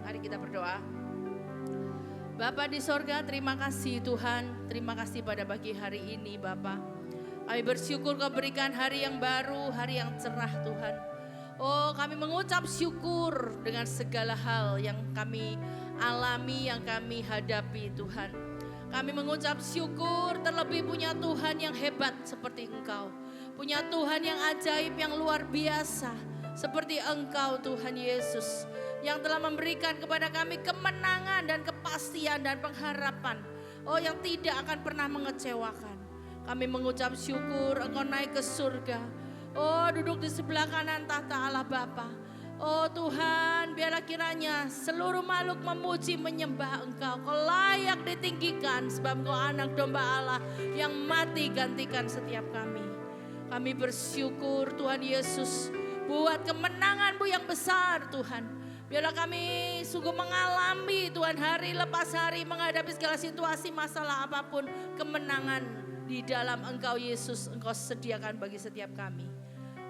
Mari kita berdoa. Bapa di sorga, terima kasih Tuhan. Terima kasih pada pagi hari ini Bapa. Kami bersyukur Kau berikan hari yang baru, hari yang cerah Tuhan. Oh, kami mengucap syukur dengan segala hal yang kami alami, yang kami hadapi Tuhan. Kami mengucap syukur terlebih punya Tuhan yang hebat seperti Engkau. Punya Tuhan yang ajaib, yang luar biasa seperti Engkau Tuhan Yesus. Yang telah memberikan kepada kami kemenangan dan kepastian dan pengharapan. Oh, yang tidak akan pernah mengecewakan. Kami mengucap syukur Engkau naik ke surga. Oh, duduk di sebelah kanan tahta Allah Bapa. Oh Tuhan, biarlah kiranya seluruh makhluk memuji menyembah Engkau. Kau layak ditinggikan sebab Engkau anak domba Allah yang mati gantikan setiap kami. Kami bersyukur Tuhan Yesus buat kemenangan-Mu yang besar Tuhan. Biarlah kami sungguh mengalami Tuhan hari lepas hari menghadapi segala situasi masalah apapun. Kemenangan di dalam Engkau Yesus Engkau sediakan bagi setiap kami.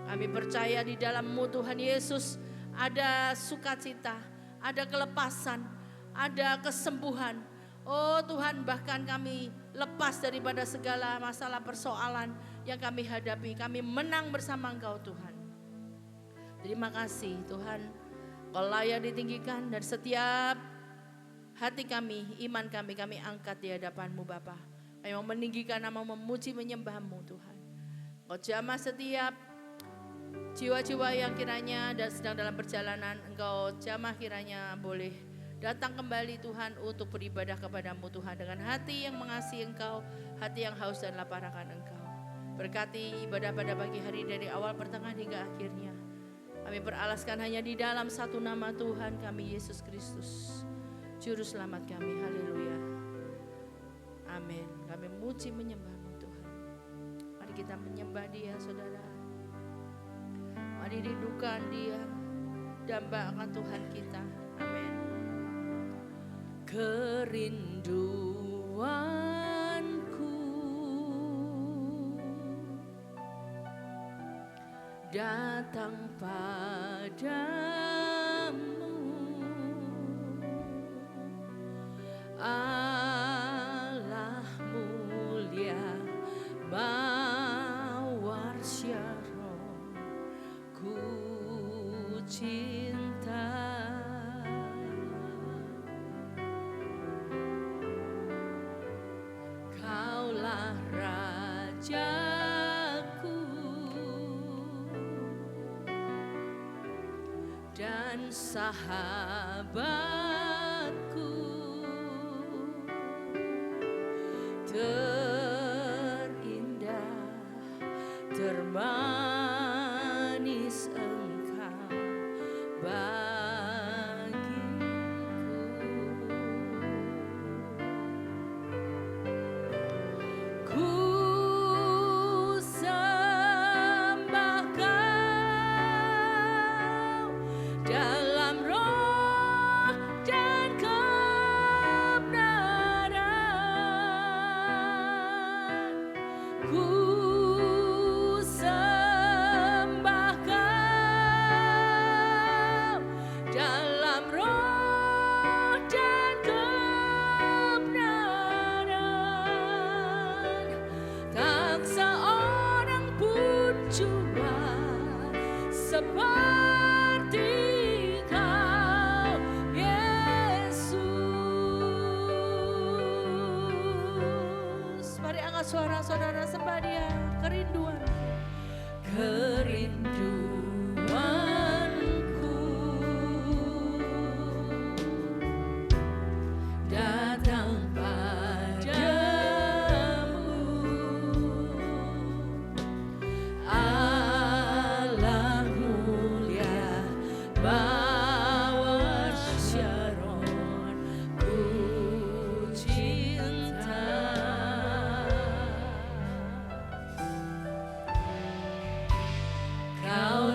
Kami percaya di dalam-Mu Tuhan Yesus ada sukacita, ada kelepasan, ada kesembuhan. Oh Tuhan, bahkan kami lepas daripada segala masalah persoalan yang kami hadapi. Kami menang bersama Engkau Tuhan. Terima kasih Tuhan, Kau layak ditinggikan dan setiap hati kami, iman kami angkat di hadapan-Mu Bapa. Kami mau meninggikan nama, memuji, menyembah-Mu Tuhan. Kau jamah setiap jiwa-jiwa yang kiranya dan sedang dalam perjalanan, Engkau jamah kiranya boleh datang kembali Tuhan untuk beribadah kepada-Mu Tuhan dengan hati yang mengasihi Engkau, hati yang haus dan lapar akan Engkau. Berkati ibadah pada pagi hari dari awal pertengahan hingga akhirnya. Kami beralaskan hanya di dalam satu nama Tuhan kami, Yesus Kristus, Juru Selamat kami. Haleluya. Amin. Kami memuji menyembah-Mu Tuhan. Mari kita menyembah Dia saudara. Mari rindukan Dia, dambakan Tuhan kita. Amin. Kerinduanku datang padamu, Allah mulia mawar syaron. Ku cinta Kaulah Rajaku dan sahabatku, terindah, termanis Engkau bagiku. Ku sembah Kau dalam roh dan kebenaran. Ku sembah Kau dalam roh dan kebenaran. Tak seorang pun jua seperti Kau, Yesus. Mari angkat suara saudara, sembah Dia. Kerinduan, kerinduanku datang padamu, Allah mulia mawar syaron. Ku cinta Kau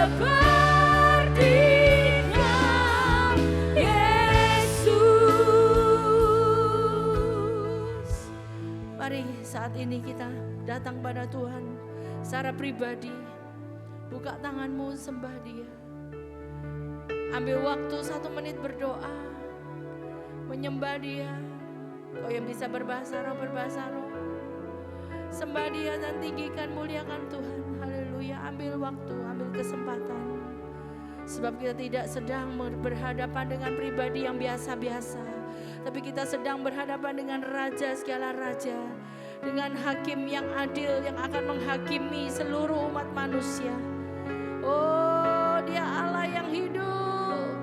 seperti Kau, Yesus. Mari saat ini kita datang pada Tuhan secara pribadi. Buka tanganmu, sembah Dia. Ambil waktu 1 menit berdoa, menyembah Dia. Kau yang bisa berbahasa roh, berbahasa roh. Sembah Dia dan tinggikan, muliakan Tuhan. Haleluya. Ambil waktu, ambil kesempatan. Sebab kita tidak sedang berhadapan dengan pribadi yang biasa-biasa, tapi kita sedang berhadapan dengan Raja segala raja, dengan Hakim yang adil yang akan menghakimi seluruh umat manusia. Oh, Dia Allah yang hidup.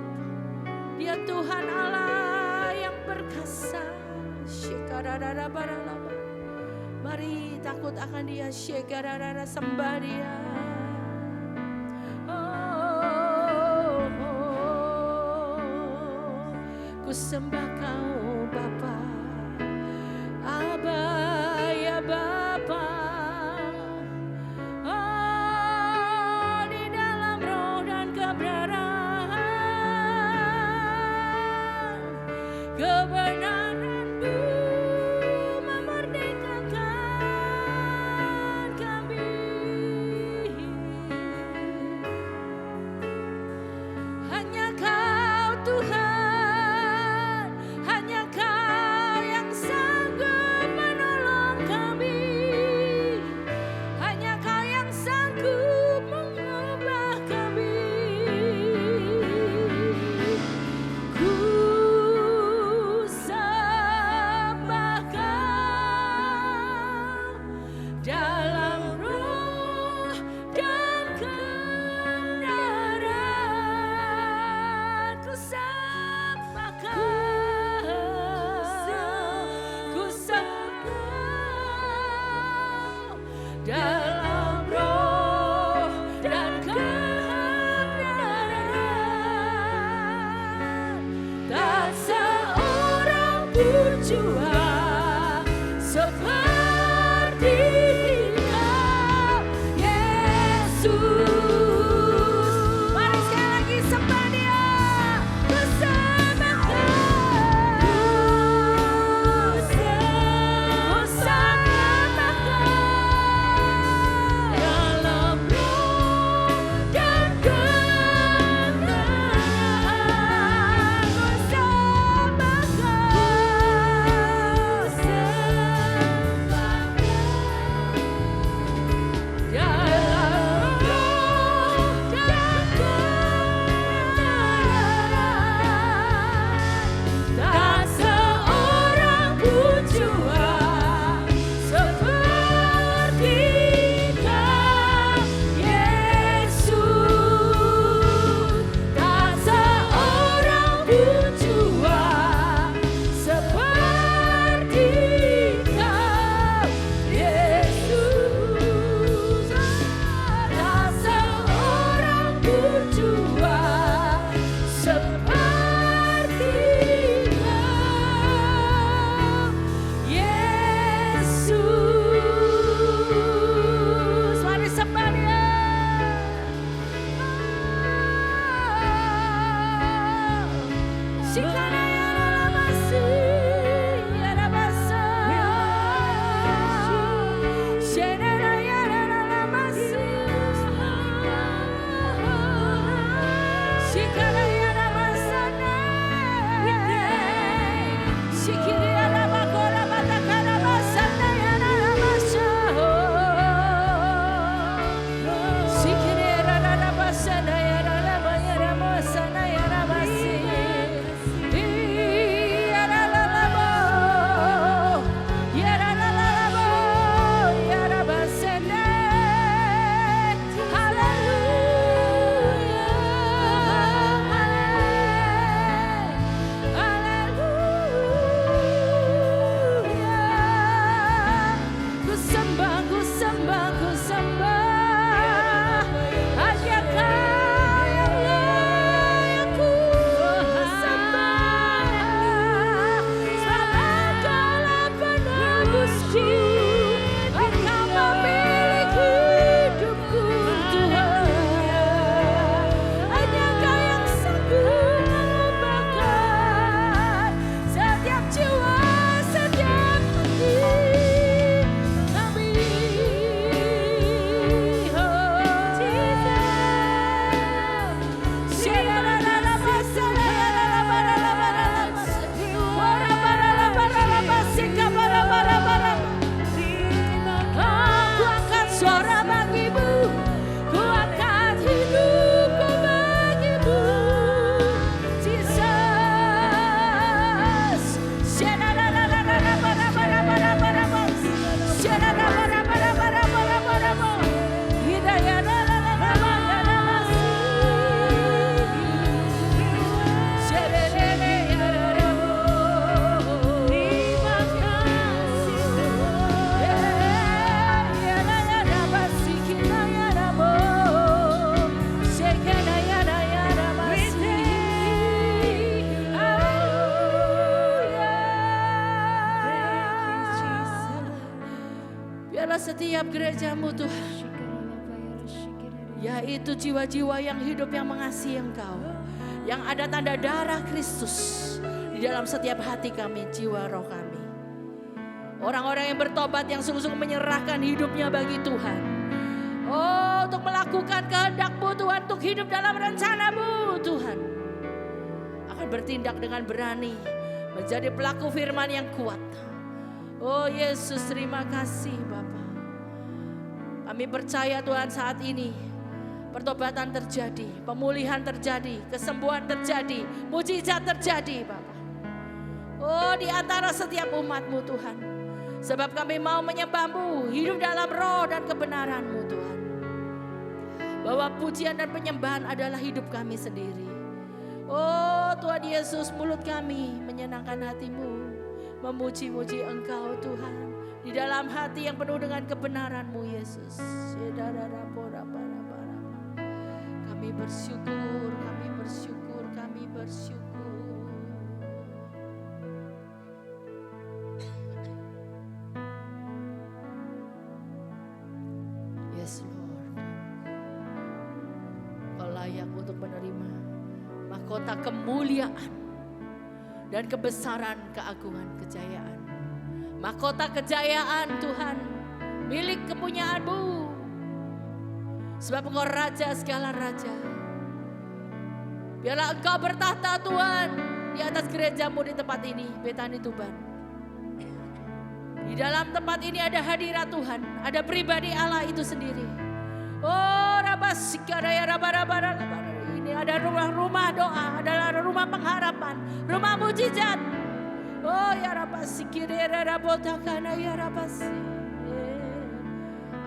Dia Tuhan Allah yang perkasa. Mari takut akan Dia, sembah Dia. Ku sembah Kau Bapa, Aba ya Bapa. Oh, di dalam roh dan kebenaran, kebenaran-Mu memerdekakan kami. Hanya Kau Tuhan, hanya Kau yang sanggup menolong kami. Hanya Kau yang sanggup mengubah kami. Ku sembah Kau dalam roh dan kebenaran. Ku sembah Kau, ku sembah dalam roh dan kebenaran. Tak seorang pun jua seperti Kau, Yesus. Mari sekali lagi sembah Dia. Ku sembah Kau, ku sembah Kau. Biarlah setiap gerejamu Tuhan, yaitu jiwa-jiwa yang hidup yang mengasihi Engkau, yang ada tanda darah Kristus di dalam setiap hati kami, jiwa roh kami. Orang-orang yang bertobat, yang sungguh-sungguh menyerahkan hidupnya bagi Tuhan. Oh, untuk melakukan kehendak-Mu Tuhan, untuk hidup dalam rencana-Mu Tuhan, akan bertindak dengan berani, menjadi pelaku firman yang kuat. Oh Yesus, terima kasih Bapa. Kami percaya Tuhan, saat ini pertobatan terjadi, pemulihan terjadi, kesembuhan terjadi, mujizat terjadi Bapa. Oh, di antara setiap umat-Mu Tuhan. Sebab kami mau menyembah-Mu, hidup dalam roh dan kebenaran-Mu Tuhan. Bahwa pujian dan penyembahan adalah hidup kami sendiri. Oh Tuhan Yesus, mulut kami menyenangkan hati-Mu, memuji-muji Engkau Tuhan, di dalam hati yang penuh dengan kebenaran-Mu Yesus. Kami bersyukur, kami bersyukur, kami bersyukur. Yes Lord, Kau layak untuk menerima mahkota kemuliaan dan kebesaran, keagungan, kejayaan. Mahkota kejayaan Tuhan, milik kepunyaan-Mu. Sebab Engkau Raja segala raja. Biarlah Engkau bertahta Tuhan di atas gereja-Mu di tempat ini, Betani Tuban. Di dalam tempat ini ada hadirat Tuhan, ada pribadi Allah itu sendiri. Oh Rabasikadaya Rabarabara. Ini ada rumah-rumah doa, ada rumah pengharapan, rumah mujizat. Oh ya Rabasikadaya Rabotakana ya Rabasi.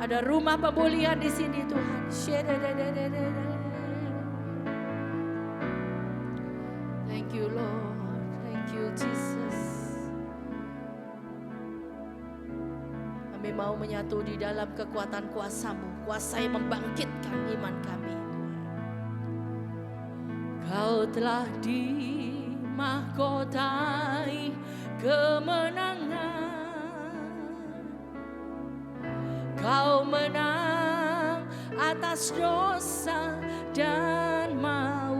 Ada rumah pemulihan di sini Tuhan. Thank you Lord, thank you Jesus. Kami mau menyatu di dalam kekuatan kuasa-Mu, kuasa yang membangkitkan iman kami. Kau telah dimahkotai kemenangan. Kau menang atas dosa dan maut.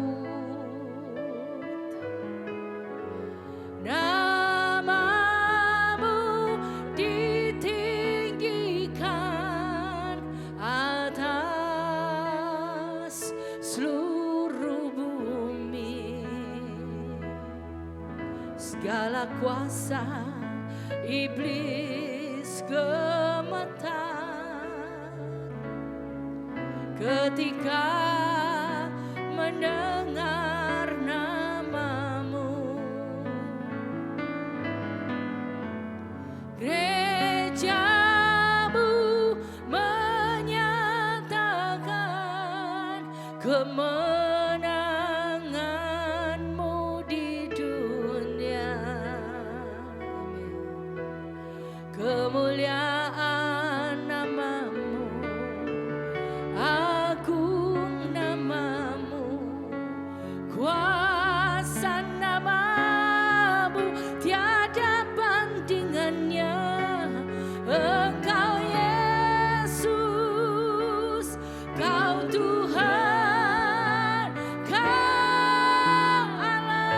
Namamu ditinggikan atas seluruh bumi. Segala kuasa iblis gemetar ketika mendengar namamu. Gereja-Mu menyatakan kemenangan-Mu di dunia. Kemuliaan namamu, agung namamu, kuasa namamu, tiada bandingannya. Engkau Yesus, Kau Tuhan, Kau Allah.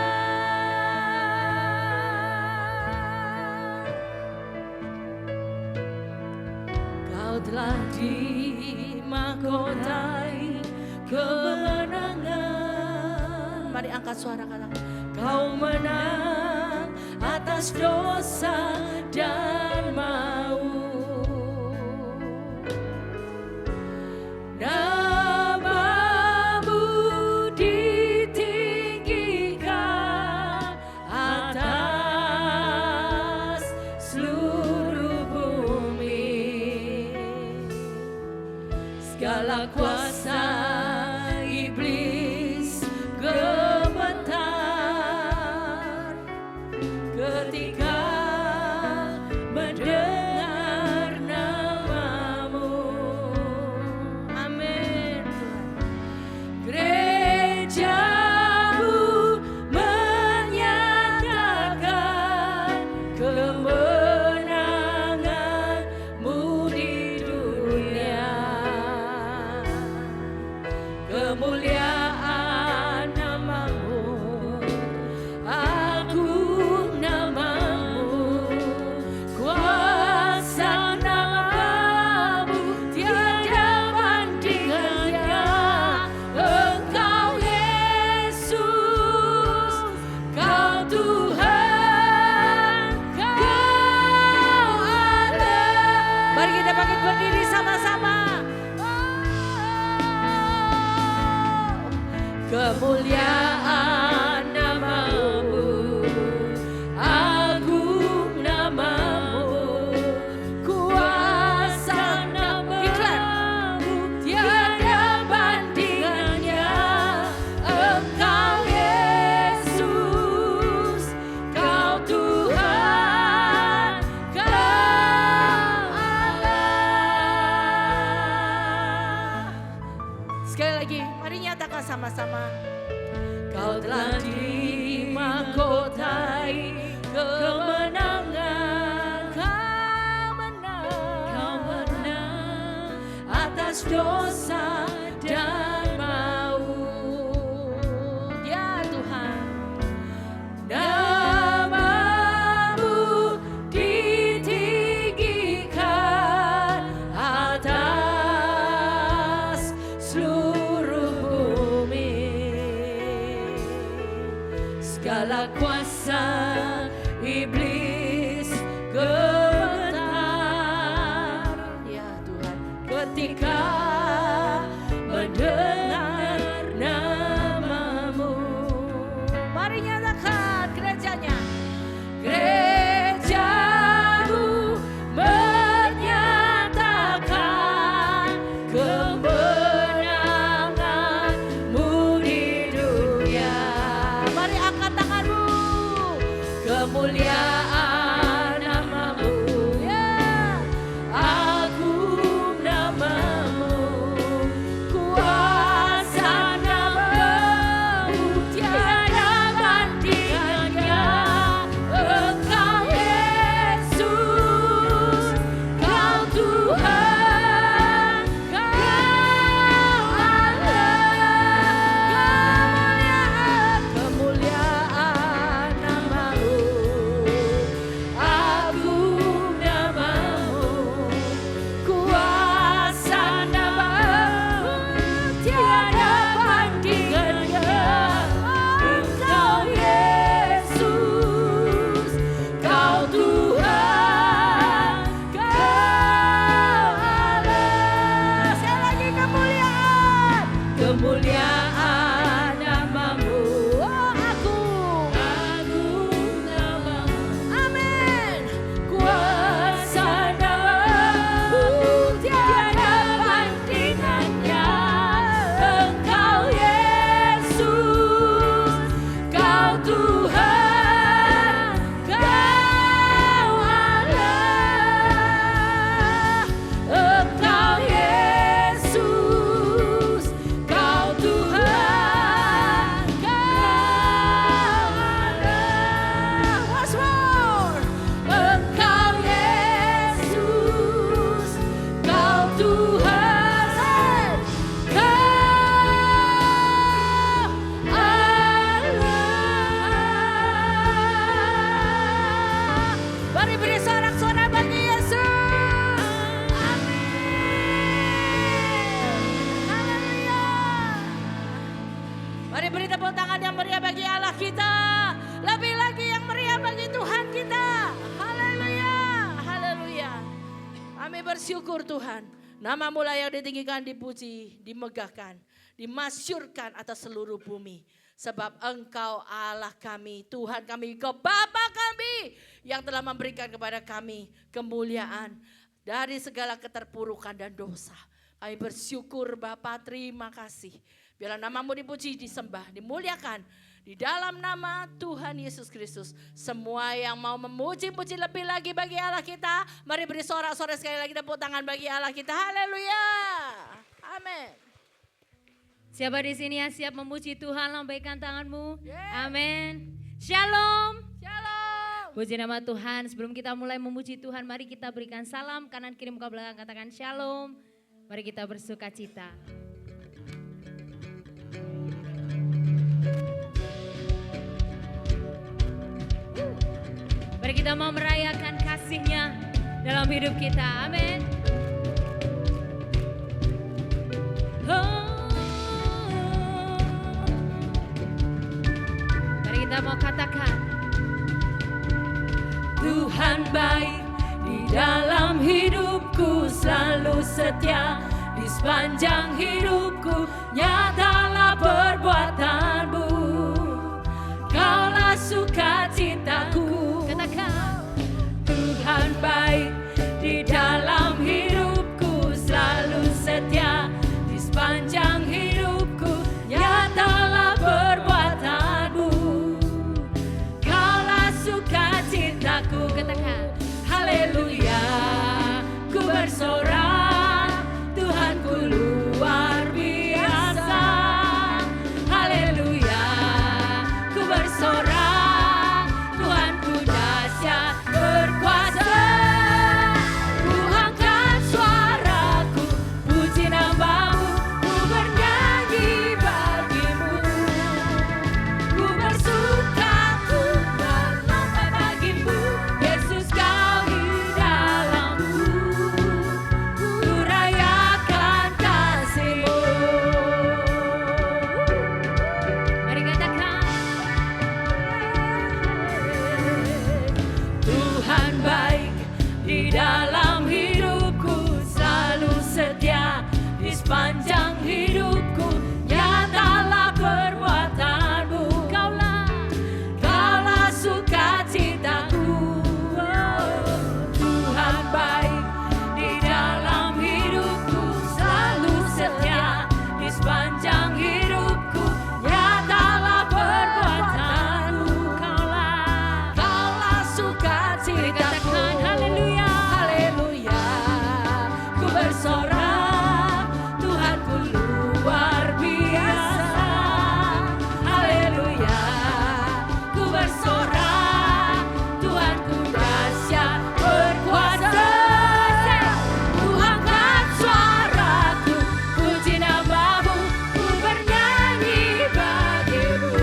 Kau telah dimahkotai kemenangan. Mari angkat suara katakan, Kau menang atas dosa dan maut. Namamu ditinggikan atas seluruh bumi. Segala kuasa iblis gemetar ketika mendengar namamu. Amin. Gereja-Mu menyatakan kemenangan-Mu di kemuliaan namamu, agung namamu, kuasa namamu, tiada bandingannya. Engkau Yesus, kau Tuhan, kau Allah. Sekali lagi, mari nyatakan sama-sama. Kau telah dimahkotai kemenangan, kau menang atas dosa dan maut. Ya Tuhan, namamu ditinggikan atas seluruh bumi. Segala kuasa iblis gemetar, ya Tuhan. ketika mendengar namamu. Mari nyatakan gerejanya. Gerejamu menyatakan kemenanganmu di dunia. Mari angkat tanganmu. Kemuliaan namamu, Ya, agung namamu, kuasa namamu, tiada bandingannya. Engkau Yesus, kau Tuhan, kau Allah. Kemuliaan namamu, agung namamu, kuasa namamu, tiada bandingannya. Engkau Yesus, kau Tuhan, kau Allah. sekali lagi kemuliaan. Kemuliaan namamu, Oh, agung. agung namamu, Amin. kuasa namamu, tiada bandingannya. Engkau Yesus, kau Tuhan, kau Allah. Engkau Yesus, kau Tuhan, kau Allah. Once more. Engkau Yesus, kau Tuhan, kau Allah. Mari beri sorak-sorai bagi Yesus. Haleluya. Mari beri tepuk tangan yang meriah bagi Allah kita. Lebih lagi yang meriah bagi Tuhan kita. Haleluya. Haleluya. Kami bersyukur Tuhan. Namamu layak ditinggikan, dipuji, dimegahkan, dimasyurkan atas seluruh bumi. Sebab Engkau Allah kami, Tuhan kami, Engkau Bapa kami yang telah memberikan kepada kami kemuliaan dari segala keterpurukan dan dosa. Kami bersyukur Bapa, terima kasih. Biarlah namamu dipuji, disembah, dimuliakan. Di dalam nama Tuhan Yesus Kristus. Semua yang mau memuji-puji lebih lagi bagi Allah kita. Mari beri sorak-sorai sekali lagi, tepuk tangan bagi Allah kita. Haleluya. Amin. Siapa di sini yang siap memuji Tuhan, lambaikan tanganmu. Yeah. Amin. Shalom. Shalom. Puji nama Tuhan. Sebelum kita mulai memuji Tuhan, mari kita berikan salam kanan kiri muka belakang, katakan shalom. Mari kita bersuka cita. Mari kita mau merayakan kasih-Nya dalam hidup kita. Amin. Mari kita mau katakan, Tuhan baik di dalam hidupku, selalu setia di sepanjang hidupku. Nyatalah perbuatanmu, Kaulah sukacitaku. Katakan. Tuhan baik di dalam hidupku, selalu setia di sepanjang hidupku. Nyatalah perbuatanmu, Kaulah sukacitaku. Katakan. Haleluya, ku bersorak, Tuhanku luar biasa. Haleluya, ku bersorak, Tuhanku dahsyat berkuasa. Ku angkat suaraku, puji namamu, ku bernyanyi bagimu. Ku bersuka, ku berlomba bagimu, Yesus kau di dalamku. Ku rayakan kasih-Mu. Mari katakan. Tuhan baik di dalam hidupku, selalu setia di sepanjang hidupku. Nyatalah perbuatanmu, Kaulah sukacitaku. Tuhan baik di dalam hidupku, selalu setia di sepanjang hidupku. Nyatalah perbuatanmu, Kaulah sukacitaku. Katakan haleluya. Haleluya, ku bersorak, Tuhanku luar biasa. Haleluya, ku bersorak, Tuhanku dahsyat berkuasa. Ku angkat suaraku, puji namamu, ku bernyanyi bagimu.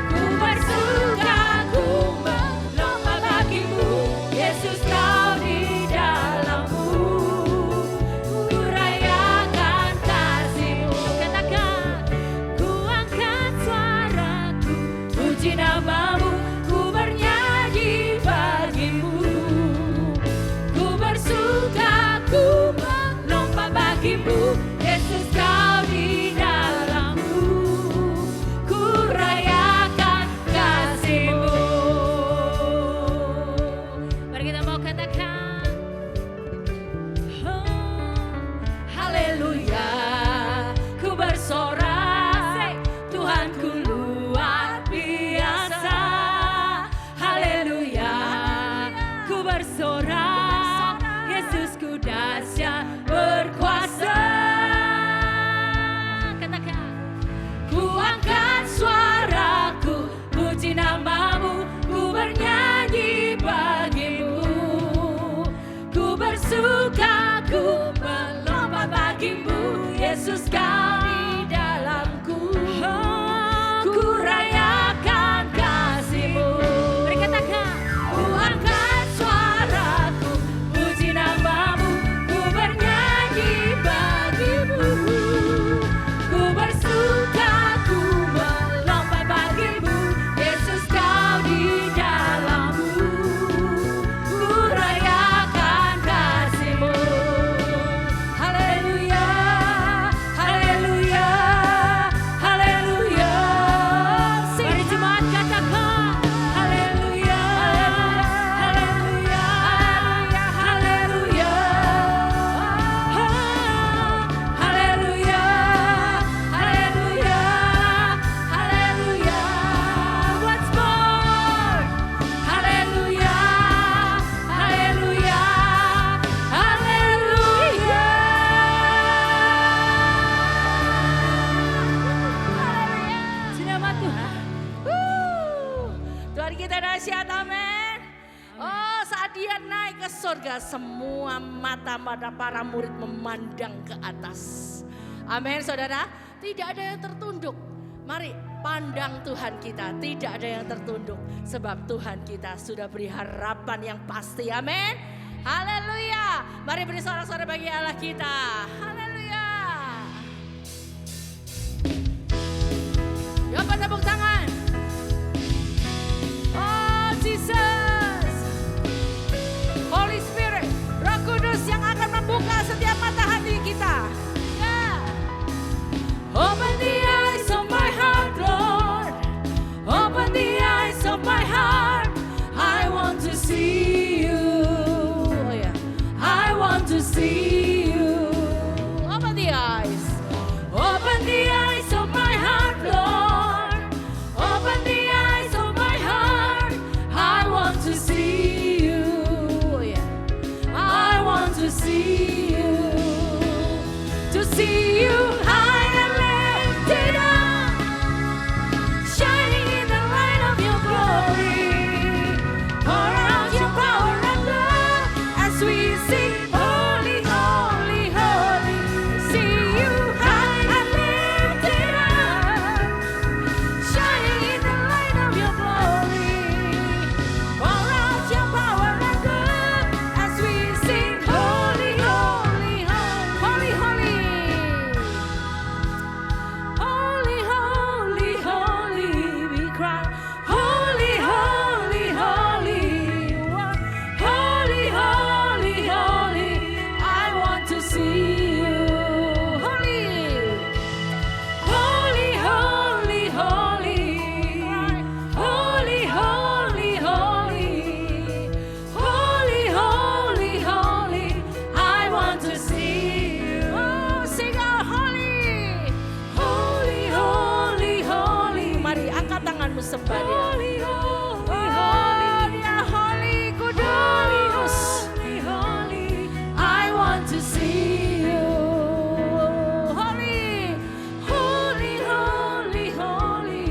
Ku bersuka, ku berlomba bagimu, Yesus kau di dalamku. Ku rayakan kasih-Mu. Katakan. Ku angkat suaraku, puji namamu, ku bernyanyi bagimu. Ku bersuka, ku berlomba bagimu, Yesus kau di dalamku. Ku rayakan kasih-Mu. Mari kita mau katakan. Haleluya, ku bersorak, Tuhanku luar biasa. Haleluya, ku bersorak, Yesusku dahsyat berkuasa. Katakan. Ku angkat suaraku, puji namamu, ku bernyanyi bagimu. Ku bersuka, ku berlomba bagimu, Yesus kau di dalamku. Ku rayakan kasih-Mu. Mari katakan. Ku angkat suaraku, puji namamu, ku bernyanyi bagimu. Ku bersuka, ku berlomba bagimu, Yesus kau di dalamku. Ku rayakan kasih-Mu. Haleluya, haleluya, haleluya. Mari jemaat katakan haleluya, haleluya, haleluya, haleluya, haleluya, haleluya. Once more, haleluya, haleluya, haleluya. Nama Tuhan. Tuhan kita dahsyat, amin. Oh, saat dia naik ke surga, semua mata para murid memandang ke atas. Amin, saudara. Tidak ada yang tertunduk. Mari pandang Tuhan kita, tidak ada yang tertunduk. Sebab Tuhan kita sudah beri harapan yang pasti, amin. Haleluya. Mari beri sorak-sorai bagi Allah kita. Haleluya. Yuk tepuk tangan. Oh Jesus. Holy Spirit, Roh Kudus yang akan membuka setiap mata hati kita. Ya. Open the to see you. Open the eyes. Open the eyes of my heart, Lord. Open the eyes of my heart. I want to see you. Oh ya. I want to see you. To see you high and lifted up, shining in the light of your glory. Pour out your power and love as we sing, holy, holy, holy. See you high and lifted up, shining in the light of your glory. Pour out your power and love as we sing, holy, holy, holy, holy, holy, holy, holy. We cry, holy, holy, holy, holy, holy, holy. I want to see you, holy, holy, holy, holy, holy, holy, holy, holy, holy, holy. I want to see you. Oh, sing out, holy, holy, holy, holy. Mari angkat tanganmu sembah dia. Holy, holy, Oh, dia holy, kudus. holy, holy. I want to see you. Holy, holy, holy, holy,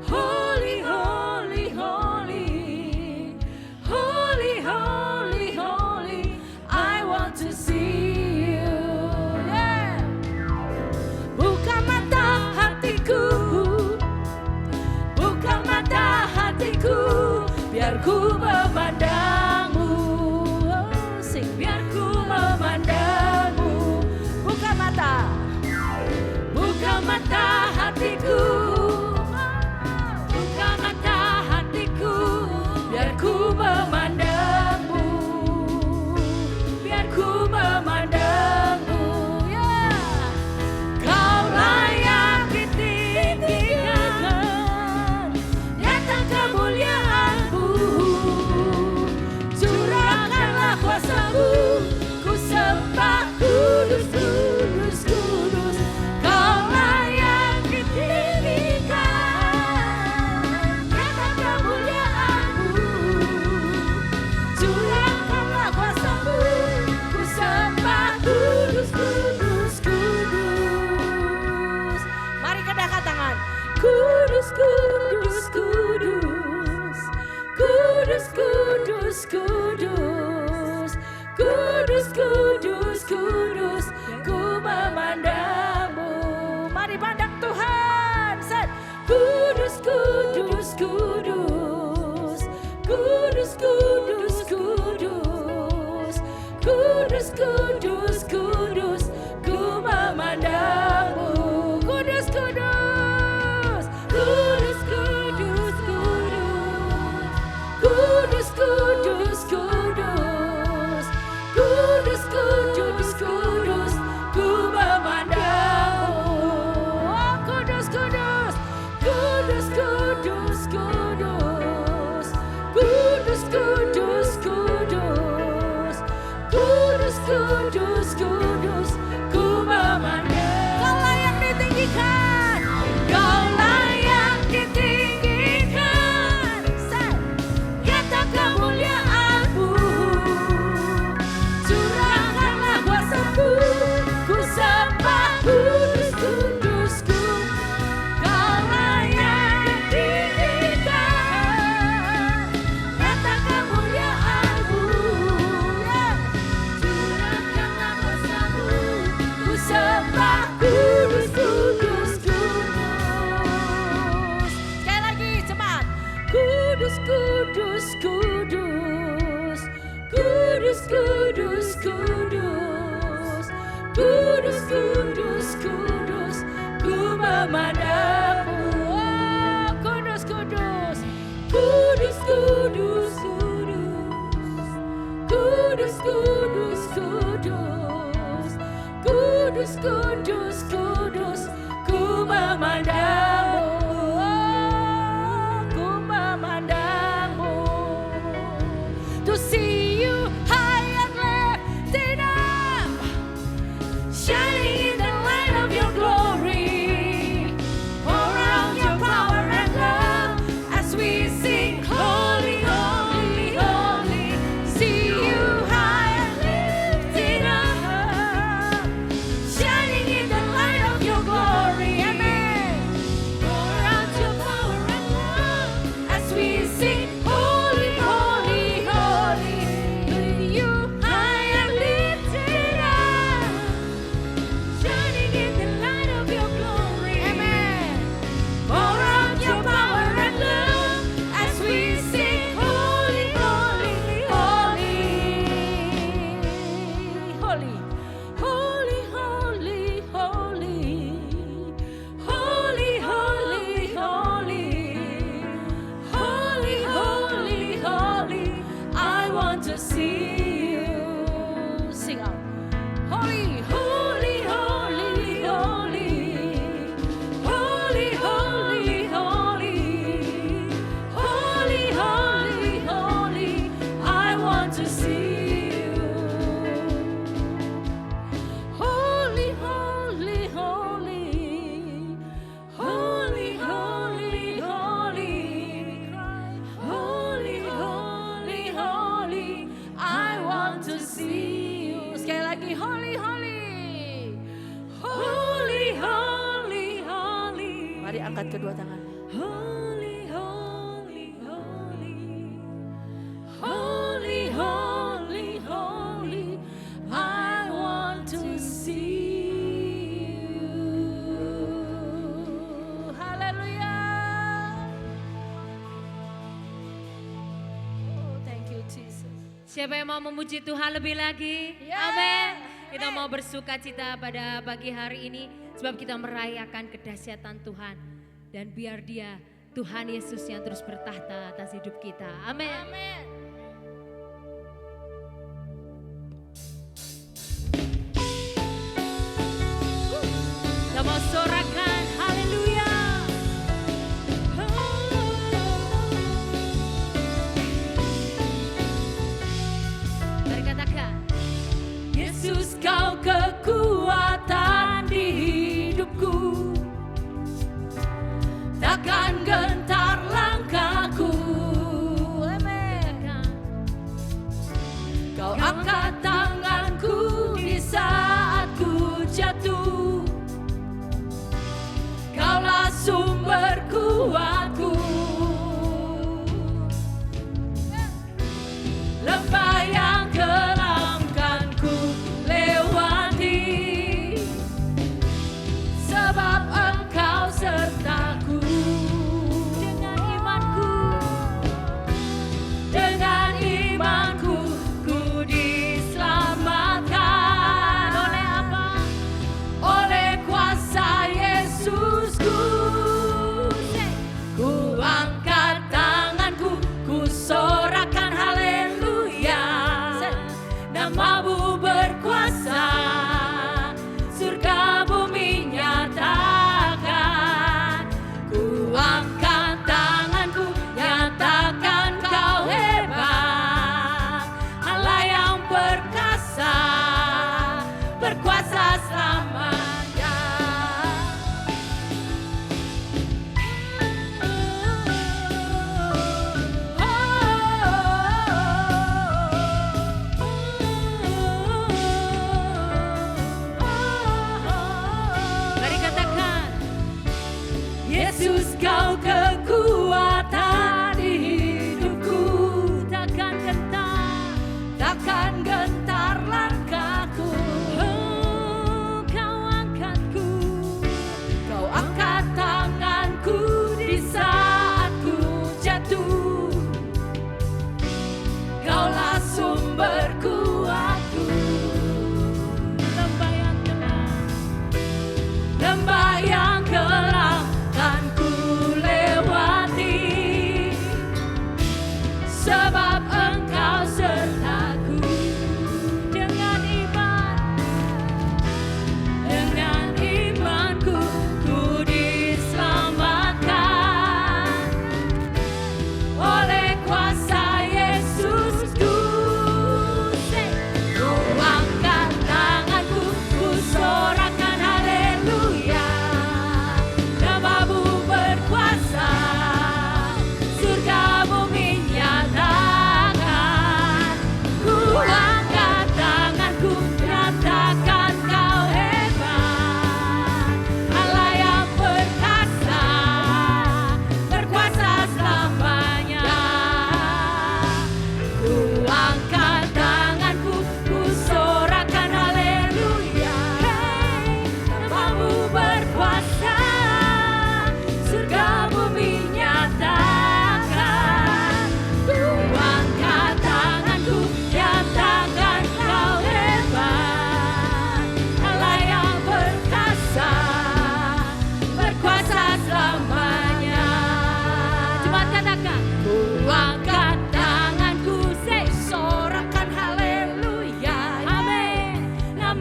holy, holy, holy, holy, holy, holy. I want to see you. Yeah. Buka mata hatiku, buka mata hatiku, biar ku memandangmu. Oh, sing, biar ku memandangmu. Buka mata, buka mata hatiku, buka mata hatiku, biar ku memandangmu, biar ku memandangmu. Yeah. Kau layak ditinggikan, nyata kemuliaan-Mu. Curahkanlah kuasa-Mu, ku sembah kudus, kudus, kudus. Kau layak ditinggikan, nyata kemuliaan-Mu. Curahkanlah kuasa-Mu, ku sembah kudus, kudus, kudus. Mari kedahkan tangan. Kudus, kudus, kudus, kudus, kudus, kudus, kudus, kudus, kudus, ku memandangmu. Mari pandang Tuhan, set. Kudus, kudus, kudus, kudus, kudus, kudus, kudus, kudus, kudus, ku memandangmu. Kudus, kudus, kudus, kudus, kudus, kudus, kudus, kudus, kudus, kudus, kudus, ku memandangmu. Oh, kudus, kudus, kudus, kudus, kudus, kudus, kudus, kudus, kudus, kudus, kudus, ku memandang. Kau layak ditinggikan, kau layak ditinggikan. Set. Nyata kemuliaan-Mu, curahkanlah kuasa-Mu, ku sembah kudus, kudus, kudus. Kau layak ditinggikan, nyata kemuliaan-Mu. Yeah. Curahkanlah kuasa-Mu, ku sembah kudus, kudus, kudus. Sekali lagi cepat. Kudus, kudus, kudus, kudus, kudus, kudus, kudus, kudus, kudus, ku memandangmu. Oh, kudus, kudus, kudus, kudus, kudus, kudus, kudus, kudus, kudus, kudus, kudus, ku memandangmu. Oh, ku memandangmu. To see you high and lifted holy, holy, holy, holy, holy, holy, holy, holy, holy, holy. I want to see you. Sing out. Holy, holy, holy, holy, holy, holy, holy, holy, holy, holy. I want to see you. Holy, holy, holy, holy, holy, holy, holy, holy, holy. I want to see you. Sekali lagi, holy, holy, holy, holy, holy. Mari angkat kedua tangannya. Holy, holy, holy, holy, holy, holy. I want to see you. Hallelujah. Oh, thank you Jesus. Siapa yang mau memuji Tuhan lebih lagi? Yeah. Amin. Kita mau bersuka cita pada pagi hari ini sebab kita merayakan kedahsyatan Tuhan. Dan biar dia, Tuhan Yesus yang terus bertahta atas hidup kita. Amin. Amen. Kita mau sorakan haleluya. Mari katakan. Yesus, kau kekuatan di hidupku, takkan gentar langkahku. Amen. Kau angkat tanganku di saat ku jatuh, Kaulah sumber kuatku. Lembah yang kelam kan ku lewati,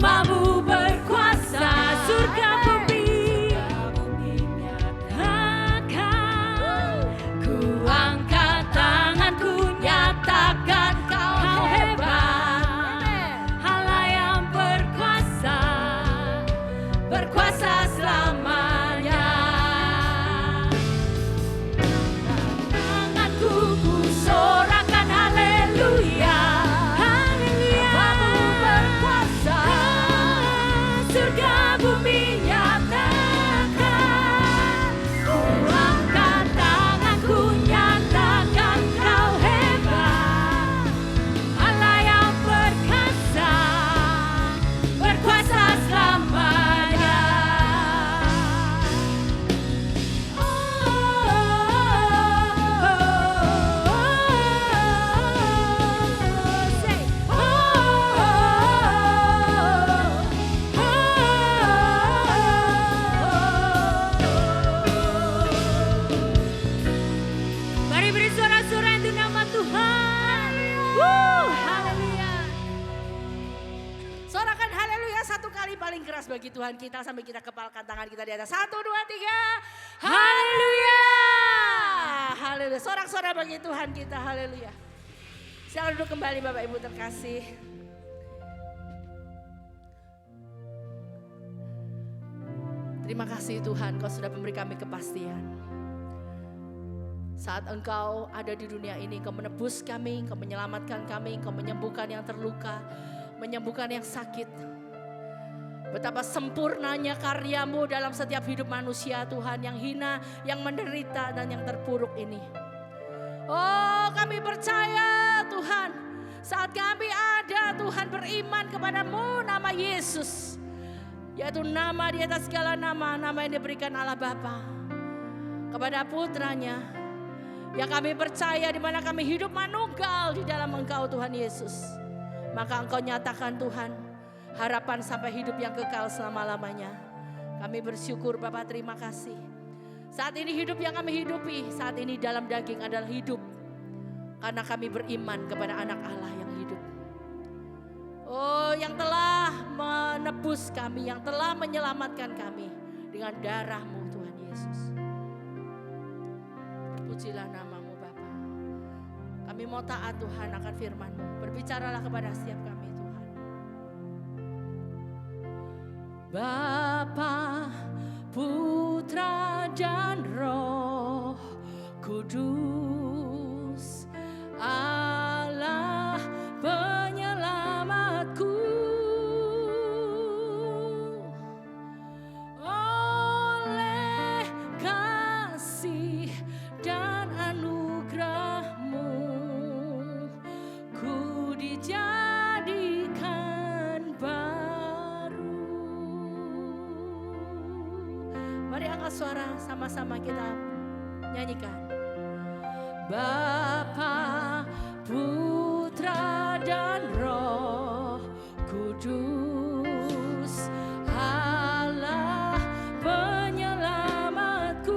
Namamu berkuasa, surga bumi nyatakan. Ku angkat tanganku, nyatakan kau hebat. Allah yang berkuasa, berkuasa selamanya. Tanganku ku sorakan haleluya, haleluya. Namamu berkuasa, surga bumi nyatakan. Ku angkat tanganku, nyatakan kau hebat. Allah yang berkuasa, berkuasa selamanya. Mari beri sorak-sorai untuk nama Tuhan. Haleluya. Sorakan haleluya satu kali paling keras bagi Tuhan kita sampai kita kepalkan tangan kita di atas. 1, 2, 3. Haleluya. Haleluya. Sorak-sorai bagi Tuhan kita. Haleluya. Silakan duduk kembali Bapak Ibu terkasih. Terima kasih Tuhan, Kau sudah memberi kami kepastian. Saat Engkau ada di dunia ini, Engkau menebus kami, Engkau menyelamatkan kami, Engkau menyembuhkan yang terluka, menyembuhkan yang sakit. Betapa sempurnanya karyamu dalam setiap hidup manusia Tuhan, yang hina, yang menderita dan yang terpuruk ini. Oh, kami percaya Tuhan, saat kami ada Tuhan beriman kepadamu nama Yesus, yaitu nama di atas segala nama, nama yang diberikan Allah Bapa kepada putranya, yang kami percaya di mana kami hidup manunggal di dalam Engkau Tuhan Yesus. Maka Engkau nyatakan Tuhan harapan sampai hidup yang kekal selama-lamanya. Kami bersyukur Bapa, terima kasih. Saat ini hidup yang kami hidupi saat ini dalam daging adalah hidup karena kami beriman kepada anak Allah yang hidup. Oh, yang telah menebus kami, yang telah menyelamatkan kami dengan darah-Mu Tuhan Yesus. Pujilah nama-Mu Bapa. Kami mau taat Tuhan akan firman-Mu. Berbicaralah kepada setiap kami Tuhan. Bapa, Putra dan Roh Kudus, Allah penyelamatku. Oleh kasih dan anugerah-Mu, ku dijadikan baru. Mari angkat suara sama-sama kita nyanyikan. Bapa, Putra dan Roh Kudus, Allah penyelamatku.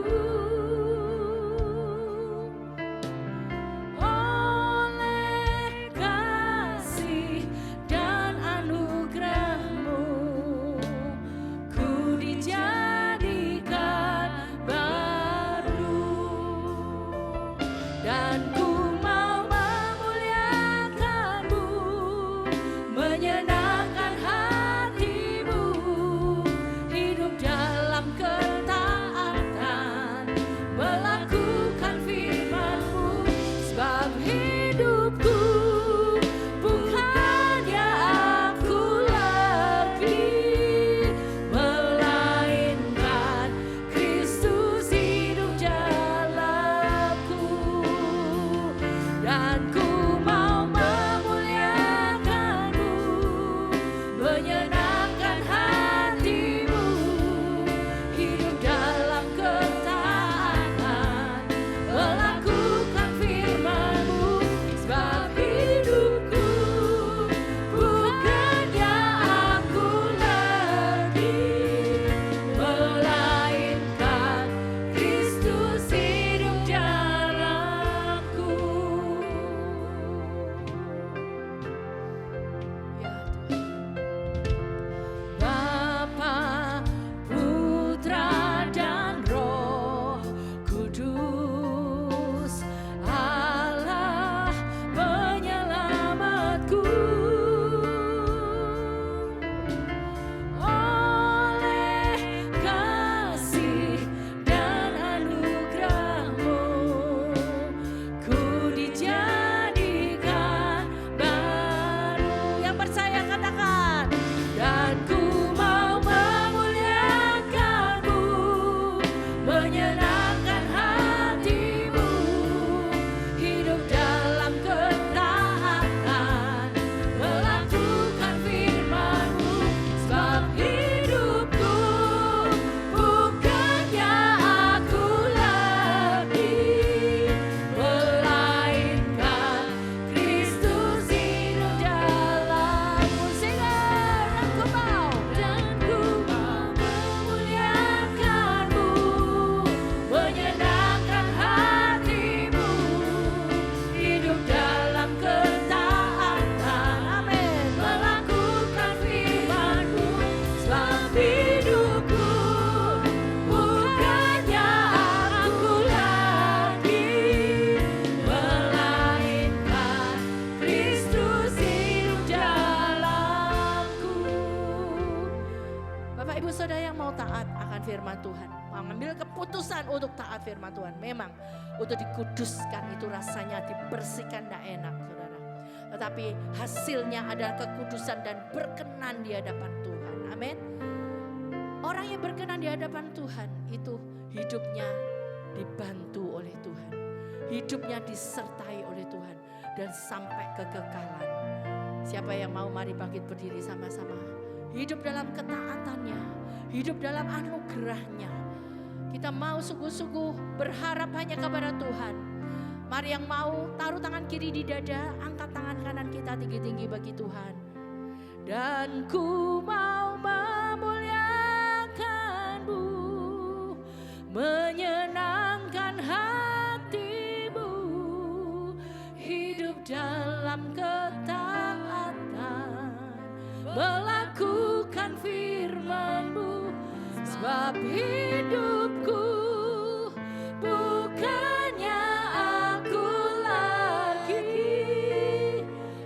Oleh kasih dan anugerah-Mu, ku dijadikan baru. Dan ku mau memuliakan-Mu, menyenangkan hati-Mu. ibu saudara yang mau taat akan firman Tuhan, mengambil keputusan untuk taat firman Tuhan, memang untuk dikuduskan itu rasanya dibersihkan tidak enak saudara. Tetapi hasilnya adalah kekudusan dan berkenan di hadapan Tuhan. Amin. Orang yang berkenan di hadapan Tuhan itu hidupnya dibantu oleh Tuhan. Hidupnya disertai oleh Tuhan dan sampai kekekalan. Siapa yang mau, mari bangkit berdiri sama-sama. Hidup dalam ketaatannya, hidup dalam anugerahnya. Kita mau sungguh-sungguh berharap hanya kepada Tuhan. Mari yang mau taruh tangan kiri di dada, angkat tangan kanan kita tinggi-tinggi bagi Tuhan. Dan ku mau memuliakan-Mu, menyenangkan hati-Mu, hidup dalam ketaatan, melakukan firman-Mu, sebab hidupku bukannya aku lagi,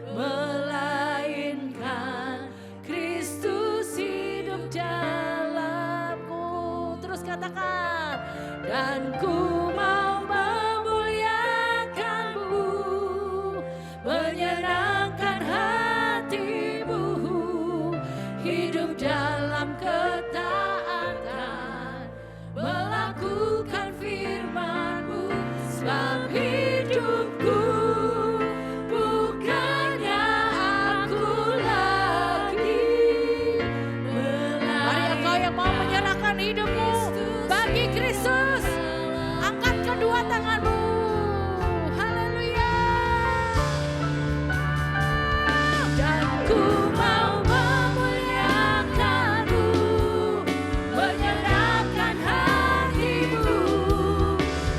melainkan Kristus hidup dalamku. Terus katakan, dan ku mau memuliakan-Mu, menyenangkan hati-Mu, hidup dalam ketaatan, melakukan firman-Mu, sebab hidupku bukannya aku lagi, mari engkau yang mau menyerahkan hidupmu bagi Kristus, angkat kedua tanganmu. Haleluya. Dan ku mau memuliakan-Mu, menyenangkan hati-Mu,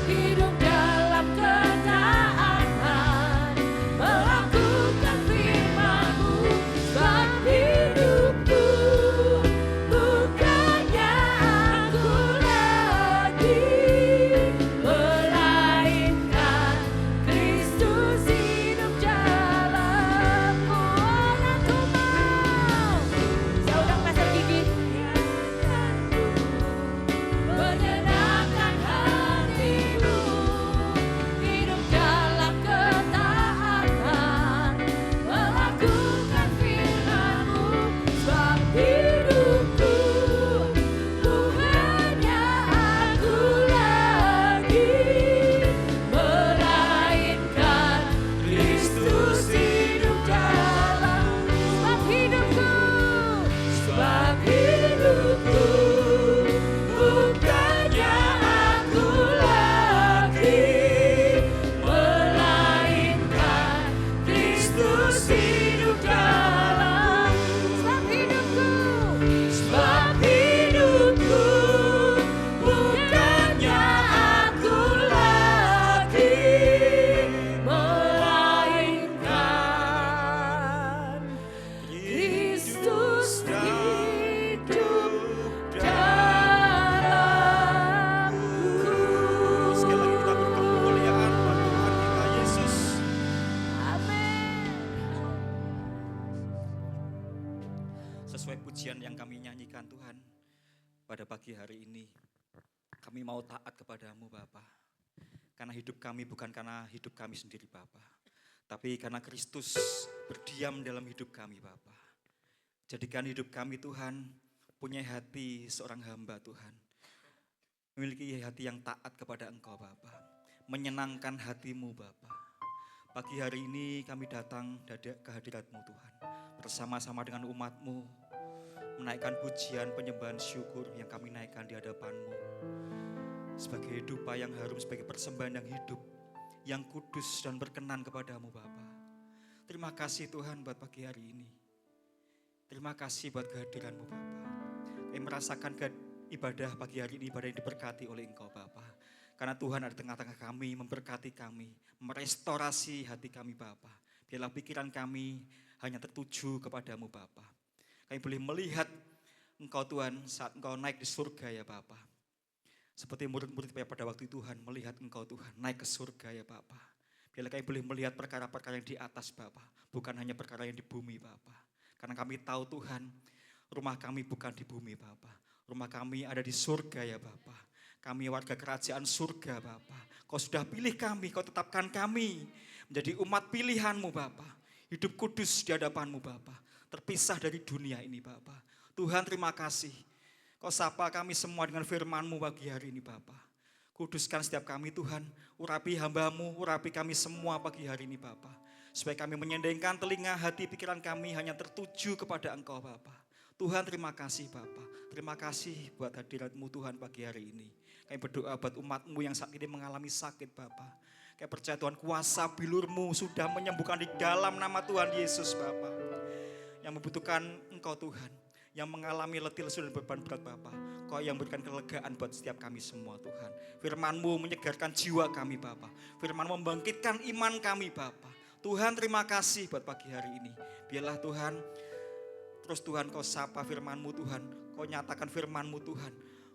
hidup dalam ketaatan, melakukan firman-Mu, sebab hidupku bukannya aku lagi, melainkan Kristus hidup dalamku. Dan ku mau, saya undang Pastor Gigi, menyenangkan hati-Mu, hidup dalam ketaatan, melakukan firman-Mu, sebab hidupku bukannya aku lagi, melainkan Kristus hidup dalamku. Sebab hidupku bukannya aku lagi, melainkan Kristus hidup dalamku. Sebab hidupku bukannya aku lagi, melainkan Kristus hidup dalamku. Sekali lagi kita berikan kemuliaan bagi Tuhan kita Yesus. Amin. Sesuai pujian yang kami nyanyikan Tuhan pada pagi hari ini, kami mau taat kepadamu Bapa. Karena hidup kami bukan karena hidup kami sendiri Bapa, tapi karena Kristus berdiam dalam hidup kami Bapa. Jadikan hidup kami Tuhan punya hati seorang hamba Tuhan, memiliki hati yang taat kepada Engkau Bapa, menyenangkan hati-Mu Bapa. Pagi hari ini kami datang ke hadirat-Mu Tuhan, bersama-sama dengan umat-Mu, menaikkan pujian, penyembahan, syukur yang kami naikkan di hadapan-Mu. Sebagai dupa yang harum, sebagai persembahan yang hidup, yang kudus dan berkenan kepadamu Bapa. Terima kasih Tuhan buat pagi hari ini. Terima kasih buat kehadiran-Mu Bapa. Kami merasakan ibadah pagi hari ini, ibadah yang diberkati oleh Engkau Bapa. Karena Tuhan ada di tengah-tengah kami, memberkati kami, merestorasi hati kami Bapa. Biarlah pikiran kami hanya tertuju kepadamu Bapa. Kami boleh melihat Engkau Tuhan saat Engkau naik di surga ya Bapa. Seperti murid-murid pada waktu Tuhan melihat Engkau Tuhan naik ke surga ya Bapa. Biarlah kami boleh melihat perkara-perkara yang di atas Bapa, bukan hanya perkara yang di bumi Bapa. Karena kami tahu Tuhan, rumah kami bukan di bumi Bapa. Rumah kami ada di surga ya Bapa. Kami warga kerajaan surga Bapa. Kau sudah pilih kami, Kau tetapkan kami menjadi umat pilihan-Mu Bapa. Hidup kudus di hadapan-Mu Bapa. Terpisah dari dunia ini Bapa. Tuhan terima kasih. Kau sapa kami semua dengan firman-Mu pagi hari ini Bapa. Kuduskan setiap kami Tuhan. Urapi hamba-Mu, urapi kami semua pagi hari ini Bapa. Supaya kami menyendengkan telinga, hati, pikiran kami hanya tertuju kepada Engkau Bapa. Tuhan terima kasih Bapa. Terima kasih buat hadirat-Mu Tuhan pagi hari ini. Kami berdoa buat umat-Mu yang saat ini mengalami sakit Bapa. Kami percaya Tuhan kuasa bilur-Mu sudah menyembuhkan di dalam nama Tuhan Yesus Bapa. Yang membutuhkan Engkau Tuhan. Yang mengalami letih lesu dan beban berat Bapa. Kau yang berikan kelegaan buat setiap kami semua Tuhan. Firman-Mu menyegarkan jiwa kami Bapa. Firman-Mu membangkitkan iman kami Bapa. Tuhan terima kasih buat pagi hari ini. Biarlah Tuhan, terus Tuhan Kau sapa firman-Mu Tuhan. Kau nyatakan firman-Mu Tuhan.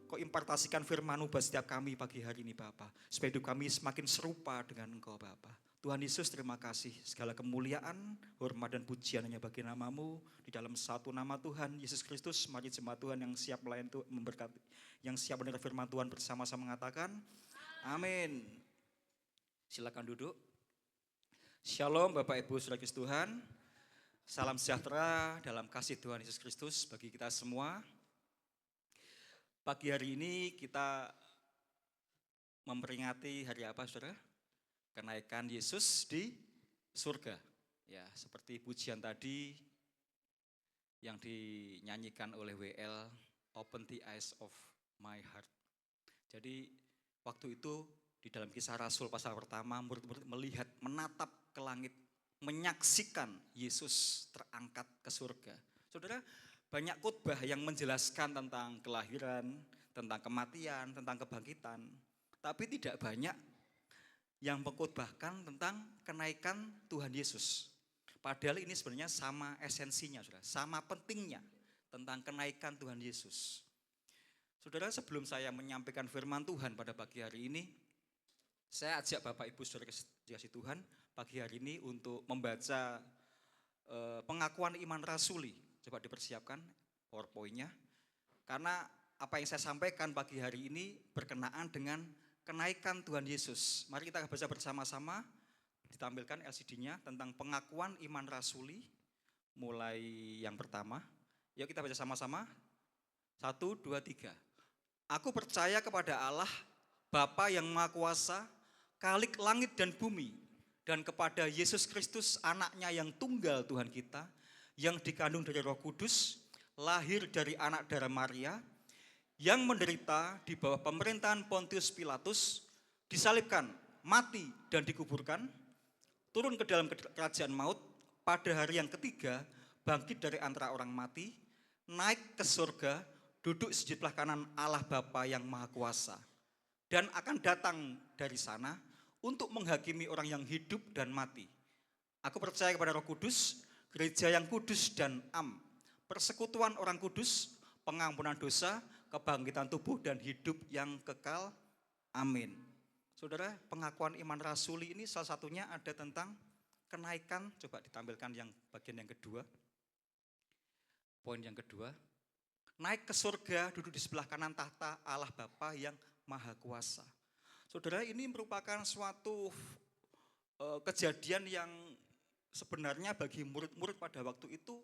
Kau impartasikan firman-Mu buat setiap kami pagi hari ini Bapa. Supaya hidup kami semakin serupa dengan Engkau Bapa. Tuhan Yesus terima kasih. Segala kemuliaan, hormat dan pujian hanya bagi nama-Mu. Di dalam satu nama Tuhan Yesus Kristus. Mari jemaat Tuhan yang siap melayan Tuhan memberkati. Yang siap mendengar firman Tuhan bersama-sama mengatakan amin. Silakan duduk. Shalom Bapak Ibu Saudara Tuhan. Salam sejahtera dalam kasih Tuhan Yesus Kristus bagi kita semua. Pagi hari ini kita memperingati hari apa Saudara? Kenaikan Yesus di surga. Ya, seperti pujian tadi yang dinyanyikan oleh WL, Open the Eyes of My Heart. Jadi waktu itu di dalam Kisah Rasul pasal pertama, murid-murid melihat, menatap ke langit, menyaksikan Yesus terangkat ke surga. Saudara, banyak khotbah yang menjelaskan tentang kelahiran, tentang kematian, tentang kebangkitan. Tapi tidak banyak yang mengkhotbahkan tentang kenaikan Tuhan Yesus. Padahal ini sebenarnya sama esensinya, saudara, sama pentingnya tentang kenaikan Tuhan Yesus. Saudara, sebelum saya menyampaikan firman Tuhan pada pagi hari ini, saya ajak Bapak Ibu Saudara kasih Tuhan pagi hari ini untuk membaca pengakuan iman rasuli. Coba dipersiapkan PowerPoint-nya. Karena apa yang saya sampaikan pagi hari ini berkenaan dengan kenaikan Tuhan Yesus. Mari kita baca bersama-sama, ditampilkan LCD-nya tentang pengakuan iman rasuli. Mulai yang pertama, yuk kita baca sama-sama. 1, 2, 3. Aku percaya kepada Allah, Bapa yang Maha Kuasa, Khalik langit dan bumi, dan kepada Yesus Kristus anaknya yang tunggal Tuhan kita, yang dikandung dari Roh Kudus, lahir dari anak darah Maria, yang menderita di bawah pemerintahan Pontius Pilatus, disalibkan, mati dan dikuburkan, turun ke dalam kerajaan maut, pada hari yang ketiga bangkit dari antara orang mati, naik ke surga, duduk di sebelah kanan Allah Bapa yang Maha Kuasa, dan akan datang dari sana untuk menghakimi orang yang hidup dan mati. Aku percaya kepada Roh Kudus, gereja yang kudus dan am, persekutuan orang kudus, pengampunan dosa, kebangkitan tubuh dan hidup yang kekal. Amin. Saudara, pengakuan iman rasuli ini salah satunya ada tentang kenaikan. Coba ditampilkan yang bagian yang kedua. Poin yang kedua. Naik ke surga, duduk di sebelah kanan tahta Allah Bapa yang Maha Kuasa. Saudara, ini merupakan suatu kejadian yang sebenarnya bagi murid-murid pada waktu itu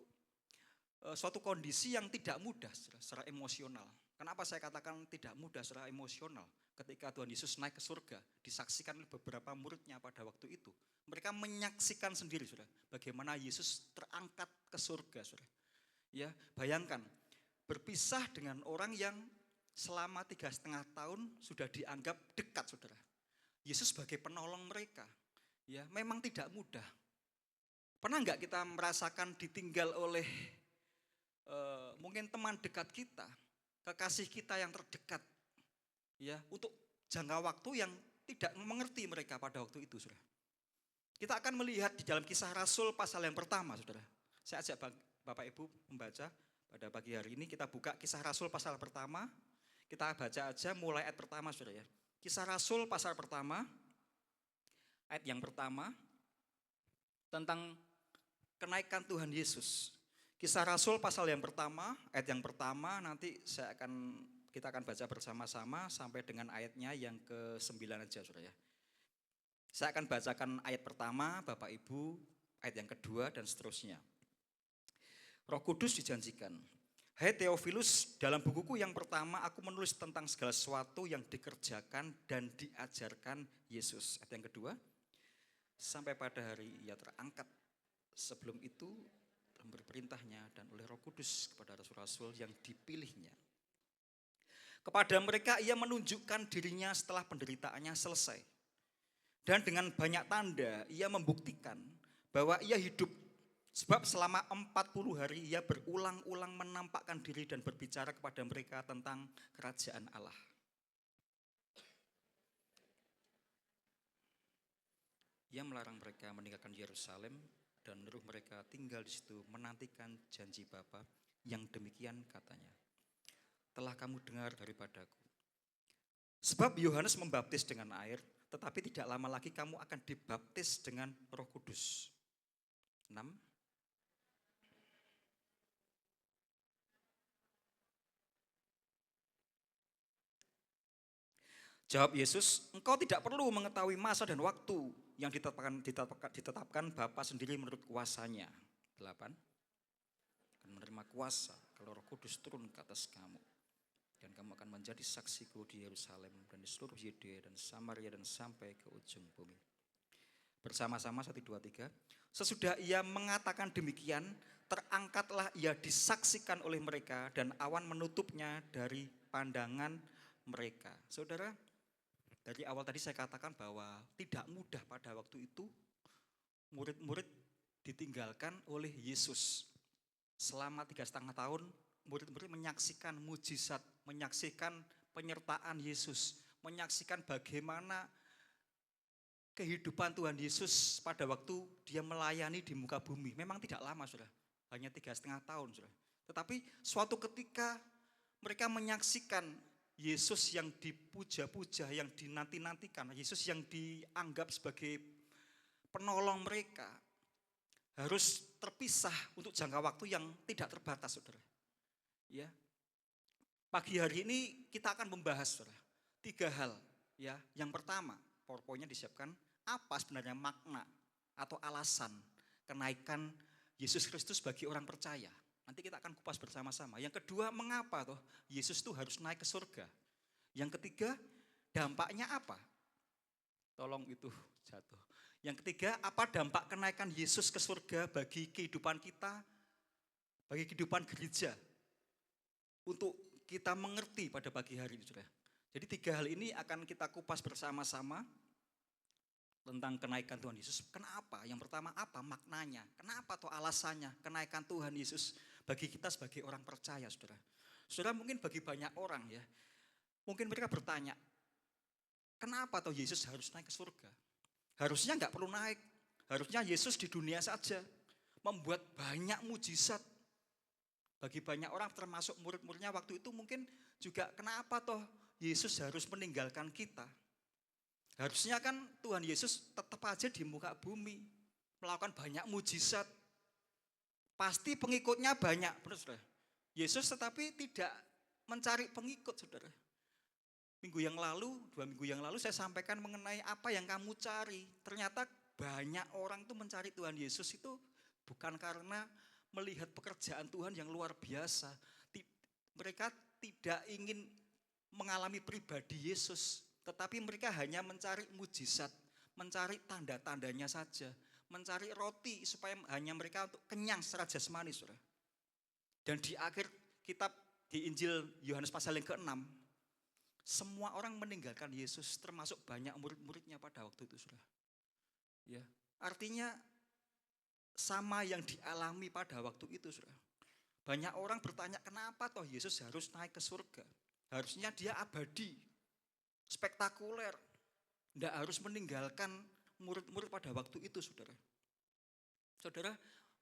suatu kondisi yang tidak mudah secara emosional. Kenapa saya katakan tidak mudah secara emosional? Ketika Tuhan Yesus naik ke surga, disaksikan oleh beberapa muridnya pada waktu itu. Mereka menyaksikan sendiri, saudara, bagaimana Yesus terangkat ke surga, saudara. Ya, bayangkan, berpisah dengan orang yang selama 3,5 tahun sudah dianggap dekat, saudara. Yesus sebagai penolong mereka. Ya, memang tidak mudah. Pernah enggak kita merasakan ditinggal oleh mungkin teman dekat kita, kekasih kita yang terdekat, ya, untuk jangka waktu yang tidak mengerti mereka pada waktu itu, saudara. Kita akan melihat di dalam Kisah Rasul pasal yang pertama, saudara. Saya ajak Bapak Ibu membaca pada pagi hari ini. Kita buka Kisah Rasul pasal pertama. Kita baca aja mulai ayat pertama, saudara ya. Kisah Rasul pasal pertama, ayat yang pertama, tentang kenaikan Tuhan Yesus. Kisah Rasul pasal yang pertama, ayat yang pertama nanti kita akan baca bersama-sama sampai dengan ayatnya yang ke-9 aja Saudara ya. Saya akan bacakan ayat pertama, Bapak Ibu, ayat yang kedua dan seterusnya. Roh Kudus dijanjikan. Hai Theophilus, dalam bukuku yang pertama aku menulis tentang segala sesuatu yang dikerjakan dan diajarkan Yesus. Ayat yang kedua, sampai pada hari ia terangkat. Sebelum itu memberi perintahnya dan oleh Roh Kudus kepada rasul-rasul yang dipilihnya. Kepada mereka ia menunjukkan dirinya setelah penderitaannya selesai. Dan dengan banyak tanda ia membuktikan bahwa ia hidup. Sebab selama 40 hari ia berulang-ulang menampakkan diri dan berbicara kepada mereka tentang kerajaan Allah. Ia melarang mereka meninggalkan Yerusalem dan menyuruh mereka tinggal di situ menantikan janji Bapa yang demikian katanya. Telah kamu dengar daripadaku. Sebab Yohanes membaptis dengan air, tetapi tidak lama lagi kamu akan dibaptis dengan Roh Kudus. 6. Jawab Yesus, engkau tidak perlu mengetahui masa dan waktu yang ditetapkan Bapa sendiri menurut kuasanya. 8. Akan menerima kuasa kalau Roh Kudus turun ke atas kamu. Dan kamu akan menjadi saksiku di Yerusalem dan di seluruh Yudea dan Samaria dan sampai ke ujung bumi. Bersama-sama 1, 2, 3. Sesudah ia mengatakan demikian, terangkatlah ia disaksikan oleh mereka dan awan menutupnya dari pandangan mereka. Saudara, dari awal tadi saya katakan bahwa tidak mudah pada waktu itu murid-murid ditinggalkan oleh Yesus. Selama 3,5 tahun murid-murid menyaksikan mujizat, menyaksikan penyertaan Yesus, menyaksikan bagaimana kehidupan Tuhan Yesus pada waktu dia melayani di muka bumi. Memang tidak lama Saudara, hanya 3,5 tahun Saudara. Tetapi suatu ketika mereka menyaksikan Yesus yang dipuja-puja, yang dinanti-nantikan, Yesus yang dianggap sebagai penolong mereka, harus terpisah untuk jangka waktu yang tidak terbatas, Saudara. Ya. Pagi hari ini kita akan membahas, Saudara, 3 hal. Ya. Yang pertama, PowerPoint-nya disiapkan, apa sebenarnya makna atau alasan kenaikan Yesus Kristus bagi orang percaya. Nanti kita akan kupas bersama-sama. Yang kedua, mengapa toh Yesus itu harus naik ke surga. Yang ketiga, dampaknya apa? Tolong itu jatuh. Yang ketiga, apa dampak kenaikan Yesus ke surga bagi kehidupan kita, bagi kehidupan gereja. Untuk kita mengerti pada pagi hari ini, Saudara. Jadi 3 hal ini akan kita kupas bersama-sama tentang kenaikan Tuhan Yesus. Kenapa? Yang pertama, apa maknanya? Kenapa toh alasannya kenaikan Tuhan Yesus bagi kita sebagai orang percaya, Saudara. Saudara, mungkin bagi banyak orang ya, mungkin mereka bertanya, kenapa toh Yesus harus naik ke surga? Harusnya enggak perlu naik. Harusnya Yesus di dunia saja membuat banyak mujizat. Bagi banyak orang termasuk murid-muridnya waktu itu mungkin juga kenapa toh Yesus harus meninggalkan kita? Harusnya kan Tuhan Yesus tetap aja di muka bumi, melakukan banyak mujizat. Pasti pengikutnya banyak, benar Saudara. Yesus tetapi tidak mencari pengikut, Saudara. 2 minggu yang lalu saya sampaikan mengenai apa yang kamu cari. Ternyata banyak orang tuh mencari Tuhan Yesus itu bukan karena melihat pekerjaan Tuhan yang luar biasa. Mereka tidak ingin mengalami pribadi Yesus, tetapi mereka hanya mencari mujizat, mencari tanda-tandanya saja, mencari roti supaya hanya mereka untuk kenyang secara jasmani, Saudara. Dan di akhir kitab di Injil Yohanes pasal yang ke-6, semua orang meninggalkan Yesus, termasuk banyak murid-muridnya pada waktu itu, Saudara. Ya, artinya sama yang dialami pada waktu itu, Saudara. Banyak orang bertanya, kenapa toh Yesus harus naik ke surga? Harusnya dia abadi, spektakuler, tidak harus meninggalkan murid-murid pada waktu itu, Saudara. Saudara,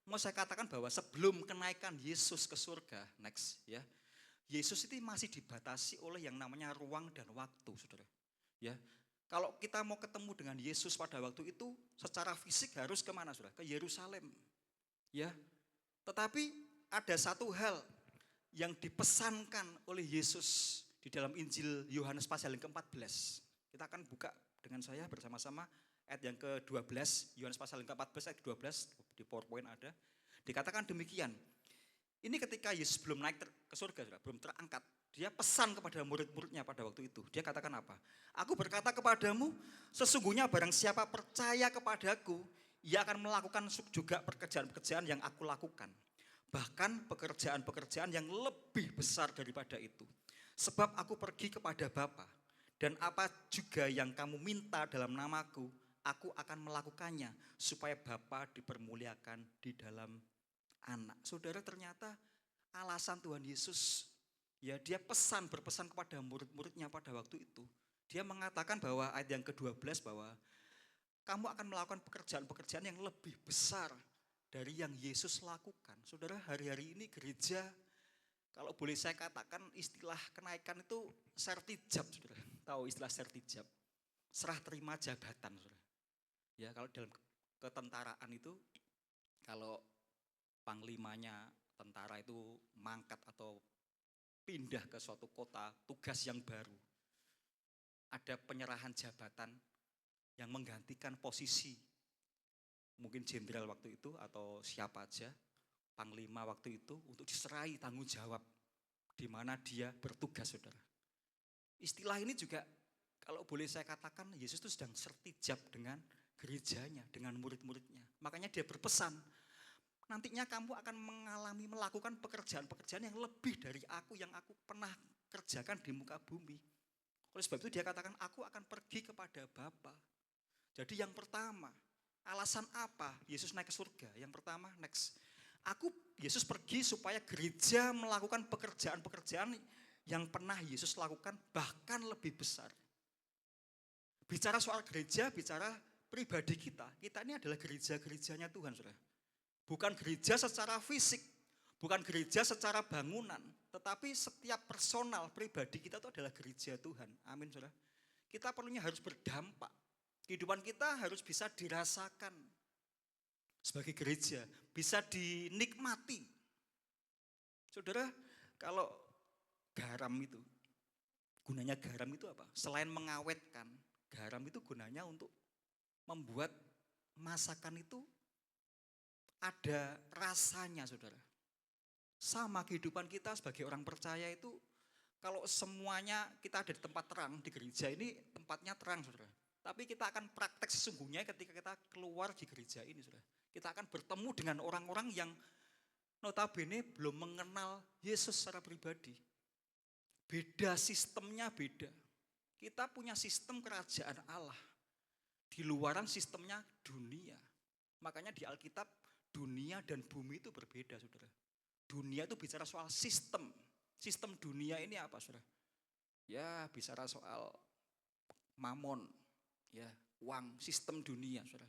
mau saya katakan bahwa sebelum kenaikan Yesus ke surga, next ya, Yesus itu masih dibatasi oleh yang namanya ruang dan waktu, Saudara. Ya, kalau kita mau ketemu dengan Yesus pada waktu itu, secara fisik harus kemana, Saudara? Ke Yerusalem. Ya, tetapi ada satu hal yang dipesankan oleh Yesus di dalam Injil Yohanes pasal yang ke-14. Kita akan buka dengan saya bersama-sama ayat yang ke-12, Yohanes pasal yang ke-14 ayat ke-12, di PowerPoint ada. Dikatakan demikian, ini ketika Yesus belum naik ke surga, belum terangkat, dia pesan kepada murid-muridnya pada waktu itu. Dia katakan apa? Aku berkata kepadamu, sesungguhnya barang siapa percaya kepadaku, ia akan melakukan juga pekerjaan-pekerjaan yang aku lakukan. Bahkan pekerjaan-pekerjaan yang lebih besar daripada itu. Sebab aku pergi kepada Bapa, dan apa juga yang kamu minta dalam namaku, aku akan melakukannya, supaya Bapa dipermuliakan di dalam Anak. Saudara, ternyata alasan Tuhan Yesus, ya dia berpesan kepada murid-muridnya pada waktu itu. Dia mengatakan bahwa ayat yang ke-12 bahwa kamu akan melakukan pekerjaan-pekerjaan yang lebih besar dari yang Yesus lakukan. Saudara, hari-hari ini gereja, kalau boleh saya katakan istilah kenaikan itu sertijab, saudara. Tahu istilah sertijab? Serah terima jabatan, saudara. Ya, kalau dalam ketentaraan itu, kalau panglimanya tentara itu mangkat atau pindah ke suatu kota, tugas yang baru. Ada penyerahan jabatan yang menggantikan posisi mungkin jenderal waktu itu atau siapa aja, panglima waktu itu untuk diserahi tanggung jawab di mana dia bertugas, saudara. Istilah ini juga kalau boleh saya katakan Yesus itu sedang sertijab dengan gerejanya, dengan murid-muridnya. Makanya dia berpesan, nantinya kamu akan melakukan pekerjaan-pekerjaan yang lebih dari aku yang aku pernah kerjakan di muka bumi. Oleh sebab itu dia katakan, aku akan pergi kepada Bapa. Jadi yang pertama, alasan apa Yesus naik ke surga? Yang pertama, Yesus pergi supaya gereja melakukan pekerjaan-pekerjaan yang pernah Yesus lakukan, bahkan lebih besar. Bicara soal gereja, bicara pribadi kita ini adalah gereja-gerejanya Tuhan, saudara. Bukan gereja secara fisik, bukan gereja secara bangunan, tetapi setiap personal pribadi kita itu adalah gereja Tuhan. Amin, saudara. Kita perlunya harus berdampak. Kehidupan kita harus bisa dirasakan sebagai gereja, bisa dinikmati. Saudara, kalau garam itu, gunanya garam itu apa? Selain mengawetkan, garam itu gunanya untuk membuat masakan itu ada rasanya, saudara. Sama kehidupan kita sebagai orang percaya itu, kalau semuanya kita ada di tempat terang, di gereja ini tempatnya terang, saudara. Tapi kita akan praktek sesungguhnya ketika kita keluar di gereja ini, saudara. Kita akan bertemu dengan orang-orang yang notabene belum mengenal Yesus secara pribadi. Beda sistemnya, beda. Kita punya sistem kerajaan Allah. Di luaran sistemnya dunia. Makanya di Alkitab, dunia dan bumi itu berbeda, saudara. Dunia itu bicara soal sistem. Sistem dunia ini apa, saudara? Ya, bicara soal mamon, ya, uang, sistem dunia, saudara.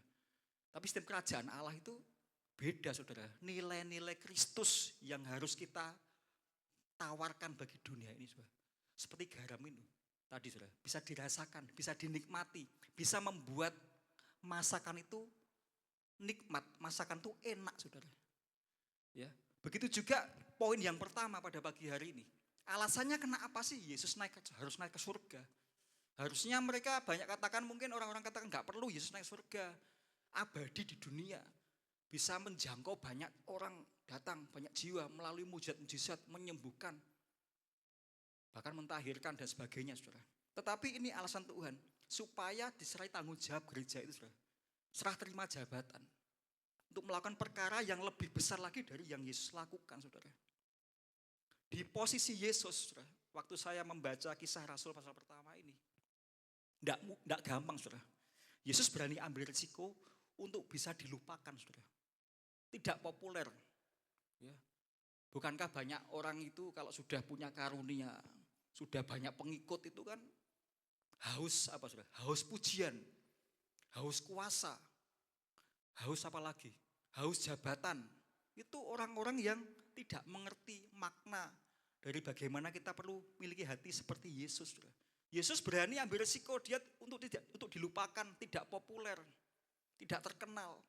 Tapi sistem kerajaan Allah itu beda, saudara. Nilai-nilai Kristus yang harus kita tawarkan bagi dunia ini, saudara. Seperti garam ini tadi, saudara. Bisa dirasakan, bisa dinikmati, bisa membuat masakan itu nikmat, masakan itu enak, saudara. Ya, begitu juga poin yang pertama pada pagi hari ini. Alasannya kenapa sih Yesus harus naik ke surga? Harusnya mereka banyak katakan, mungkin orang-orang katakan nggak perlu Yesus naik surga, abadi di dunia, bisa menjangkau banyak orang datang, banyak jiwa melalui mujizat-mujizat, menyembuhkan, bahkan mentahirkan dan sebagainya, saudara. Tetapi ini alasan Tuhan, supaya diserai tanggung jawab gereja itu, saudara. Serah terima jabatan untuk melakukan perkara yang lebih besar lagi dari yang Yesus lakukan, saudara. Di posisi Yesus, saudara, waktu saya membaca Kisah Rasul pasal pertama ini, tidak gampang, saudara. Yesus berani ambil risiko untuk bisa dilupakan, saudara. Tidak populer. Ya. Bukankah banyak orang itu kalau sudah punya karunia, sudah banyak pengikut itu kan haus apa, saudara? Haus pujian, haus kuasa, haus apa lagi? Haus jabatan. Itu orang-orang yang tidak mengerti makna dari bagaimana kita perlu memiliki hati seperti Yesus, saudara. Yesus berani ambil resiko dia untuk dilupakan, tidak populer, tidak terkenal.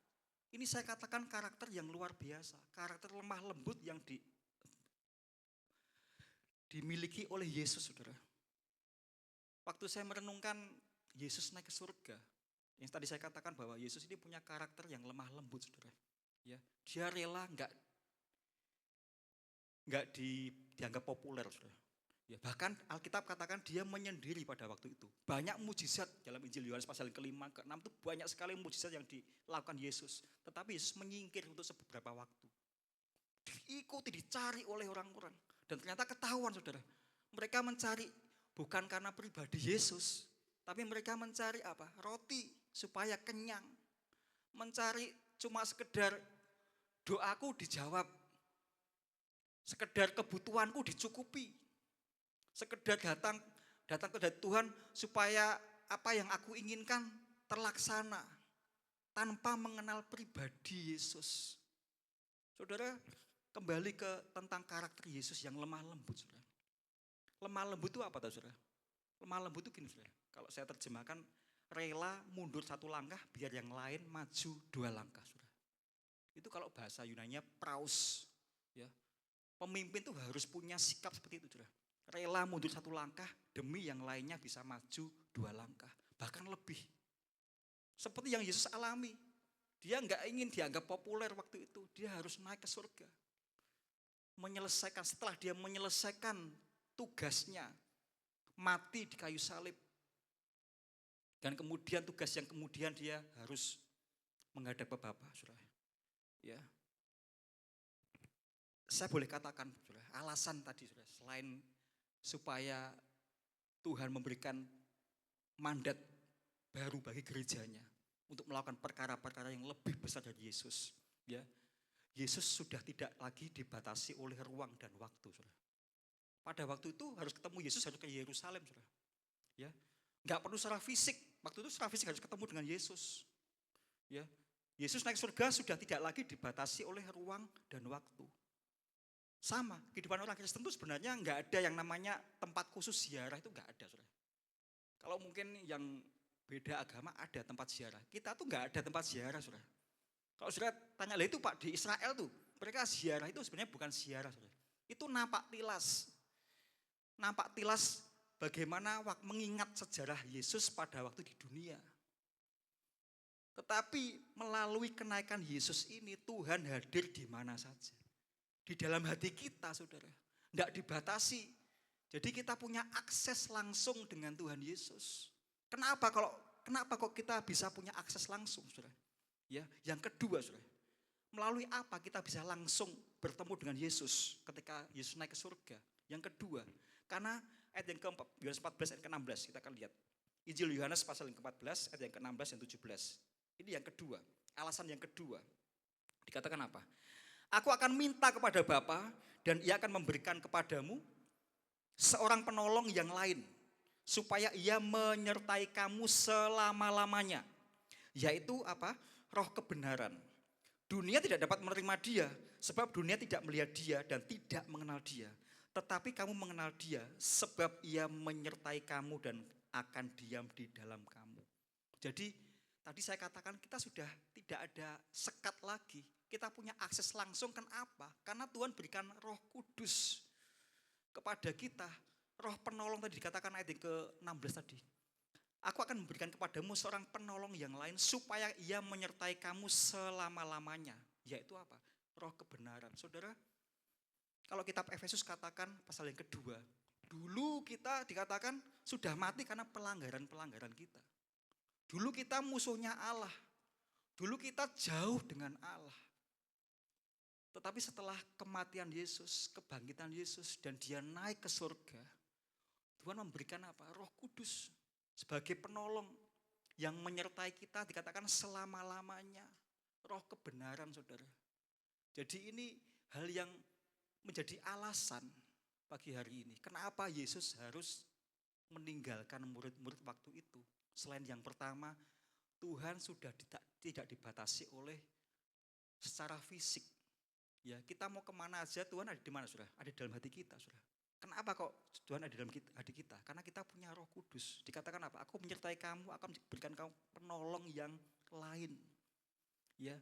Ini saya katakan karakter yang luar biasa, karakter lemah lembut yang dimiliki oleh Yesus, saudara. Waktu saya merenungkan Yesus naik ke surga, yang tadi saya katakan bahwa Yesus ini punya karakter yang lemah lembut, saudara. Ya, dia rela nggak dianggap populer, saudara. Ya, bahkan Alkitab katakan dia menyendiri pada waktu itu. Banyak mujizat dalam Injil Yohanes pasal ke-5, ke-6 itu banyak sekali mujizat yang dilakukan Yesus. Tetapi Yesus menyingkir untuk beberapa waktu. Diikuti, dicari oleh orang-orang. Dan ternyata ketahuan, saudara. Mereka mencari bukan karena pribadi Yesus, tapi mereka mencari apa? Roti supaya kenyang. Mencari cuma sekedar doaku dijawab. Sekedar kebutuhanku dicukupi. Sekedar datang ke Tuhan supaya apa yang aku inginkan terlaksana tanpa mengenal pribadi Yesus. Saudara, kembali ke tentang karakter Yesus yang lemah lembut, saudara. Lemah lembut itu apa tahu, saudara? Lemah lembut itu gini, saudara. Kalau saya terjemahkan, rela mundur satu langkah biar yang lain maju dua langkah, saudara. Itu kalau bahasa Yunaninya praus, ya. Pemimpin itu harus punya sikap seperti itu, saudara. Rela mundur satu langkah demi yang lainnya bisa maju dua langkah, bahkan lebih. Seperti yang Yesus alami. Dia nggak ingin dianggap populer waktu itu. Dia harus naik ke surga. Setelah dia menyelesaikan tugasnya, mati di kayu salib. Dan kemudian tugas yang kemudian dia harus menghadap ke Bapa, saudara. Ya. Saya boleh katakan, saudara, alasan tadi, saudara, selain supaya Tuhan memberikan mandat baru bagi gerejanya untuk melakukan perkara-perkara yang lebih besar dari Yesus. Ya, Yesus sudah tidak lagi dibatasi oleh ruang dan waktu, saudara. Pada waktu itu harus ketemu Yesus harus ke Yerusalem, saudara. Ya, nggak perlu secara fisik. Waktu itu secara fisik harus ketemu dengan Yesus. Ya, Yesus naik surga sudah tidak lagi dibatasi oleh ruang dan waktu. Sama, kehidupan orang Kristen itu sebenarnya nggak ada yang namanya tempat khusus ziarah, itu nggak ada, saudara. Kalau mungkin yang beda agama ada tempat ziarah, kita tuh nggak ada tempat ziarah, saudara. Kalau saudara tanya, lah itu Pak di Israel tuh, mereka ziarah itu sebenarnya bukan ziarah, saudara. Itu nampak tilas bagaimana mengingat sejarah Yesus pada waktu di dunia. Tetapi melalui kenaikan Yesus ini Tuhan hadir di mana saja. Di dalam hati kita, saudara. Tidak dibatasi. Jadi kita punya akses langsung dengan Tuhan Yesus. Kenapa kok kita bisa punya akses langsung, saudara? Ya, yang kedua, saudara. Melalui apa kita bisa langsung bertemu dengan Yesus ketika Yesus naik ke surga? Yang kedua, karena ayat yang keempat, Yohanes 14 ayat ke-16 kita akan lihat. Injil Yohanes pasal yang ke-14 ayat yang ke-16 dan 17. Ini yang kedua, alasan yang kedua. Dikatakan apa? Aku akan minta kepada Bapa dan ia akan memberikan kepadamu seorang penolong yang lain supaya ia menyertai kamu selama-lamanya. Yaitu apa? Roh kebenaran. Dunia tidak dapat menerima dia sebab dunia tidak melihat dia dan tidak mengenal dia. Tetapi kamu mengenal dia sebab ia menyertai kamu dan akan diam di dalam kamu. Jadi tadi saya katakan kita sudah tidak ada sekat lagi. Kita punya akses langsung, kenapa? Karena Tuhan berikan Roh Kudus kepada kita. Roh penolong tadi dikatakan ayat yang ke-16 tadi. Aku akan memberikan kepadamu seorang penolong yang lain supaya ia menyertai kamu selama-lamanya. Yaitu apa? Roh kebenaran. Saudara, kalau kitab Efesus katakan pasal yang kedua, dulu kita dikatakan sudah mati karena pelanggaran-pelanggaran kita. Dulu kita musuhnya Allah. Dulu kita jauh dengan Allah. Tetapi setelah kematian Yesus, kebangkitan Yesus, dan dia naik ke surga, Tuhan memberikan apa? Roh Kudus sebagai penolong yang menyertai kita dikatakan selama-lamanya. Roh kebenaran, saudara. Jadi ini hal yang menjadi alasan pagi hari ini. Kenapa Yesus harus meninggalkan murid-murid waktu itu? Selain yang pertama, Tuhan sudah tidak dibatasi oleh secara fisik. Ya, kita mau kemana aja Tuhan ada di mana, saudara? Ada di dalam hati kita, saudara. Kenapa kok Tuhan ada di dalam hati kita? Karena kita punya Roh Kudus. Dikatakan apa? Aku menyertai kamu, akan berikan kamu penolong yang lain. Ya,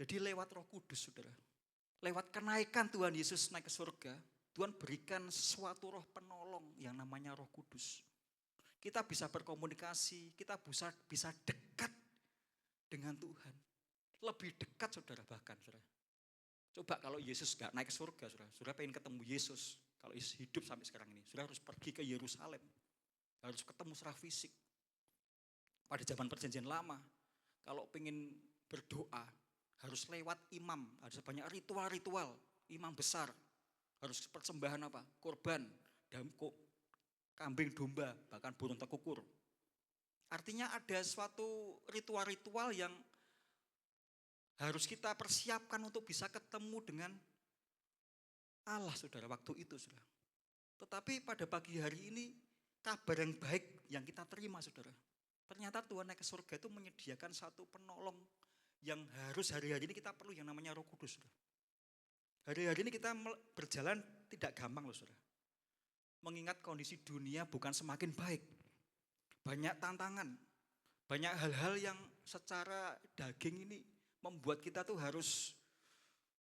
Jadi lewat Roh Kudus, saudara. Lewat kenaikan Tuhan Yesus naik ke surga, Tuhan berikan sesuatu roh penolong yang namanya Roh Kudus. Kita bisa berkomunikasi, kita bisa dekat dengan Tuhan. Lebih dekat saudara bahkan saudara. Coba kalau Yesus gak naik ke surga saudara, saudara pengen ketemu Yesus. Kalau Yesus hidup sampai sekarang ini, saudara harus pergi ke Yerusalem. Harus ketemu secara fisik. Pada zaman perjanjian lama, kalau pengen berdoa, harus lewat imam. Ada banyak ritual-ritual, imam besar. Harus persembahan apa? Korban, kambing domba, bahkan burung tekukur. Artinya ada suatu ritual-ritual yang harus kita persiapkan untuk bisa ketemu dengan Allah, saudara, waktu itu, saudara. Tetapi pada pagi hari ini, kabar yang baik yang kita terima, saudara. Ternyata Tuhan naik ke surga itu menyediakan satu penolong yang harus hari-hari ini kita perlu, yang namanya Roh Kudus, saudara. Hari-hari ini kita berjalan tidak gampang loh, saudara. Mengingat kondisi dunia bukan semakin baik. Banyak tantangan, banyak hal-hal yang secara daging ini membuat kita tuh harus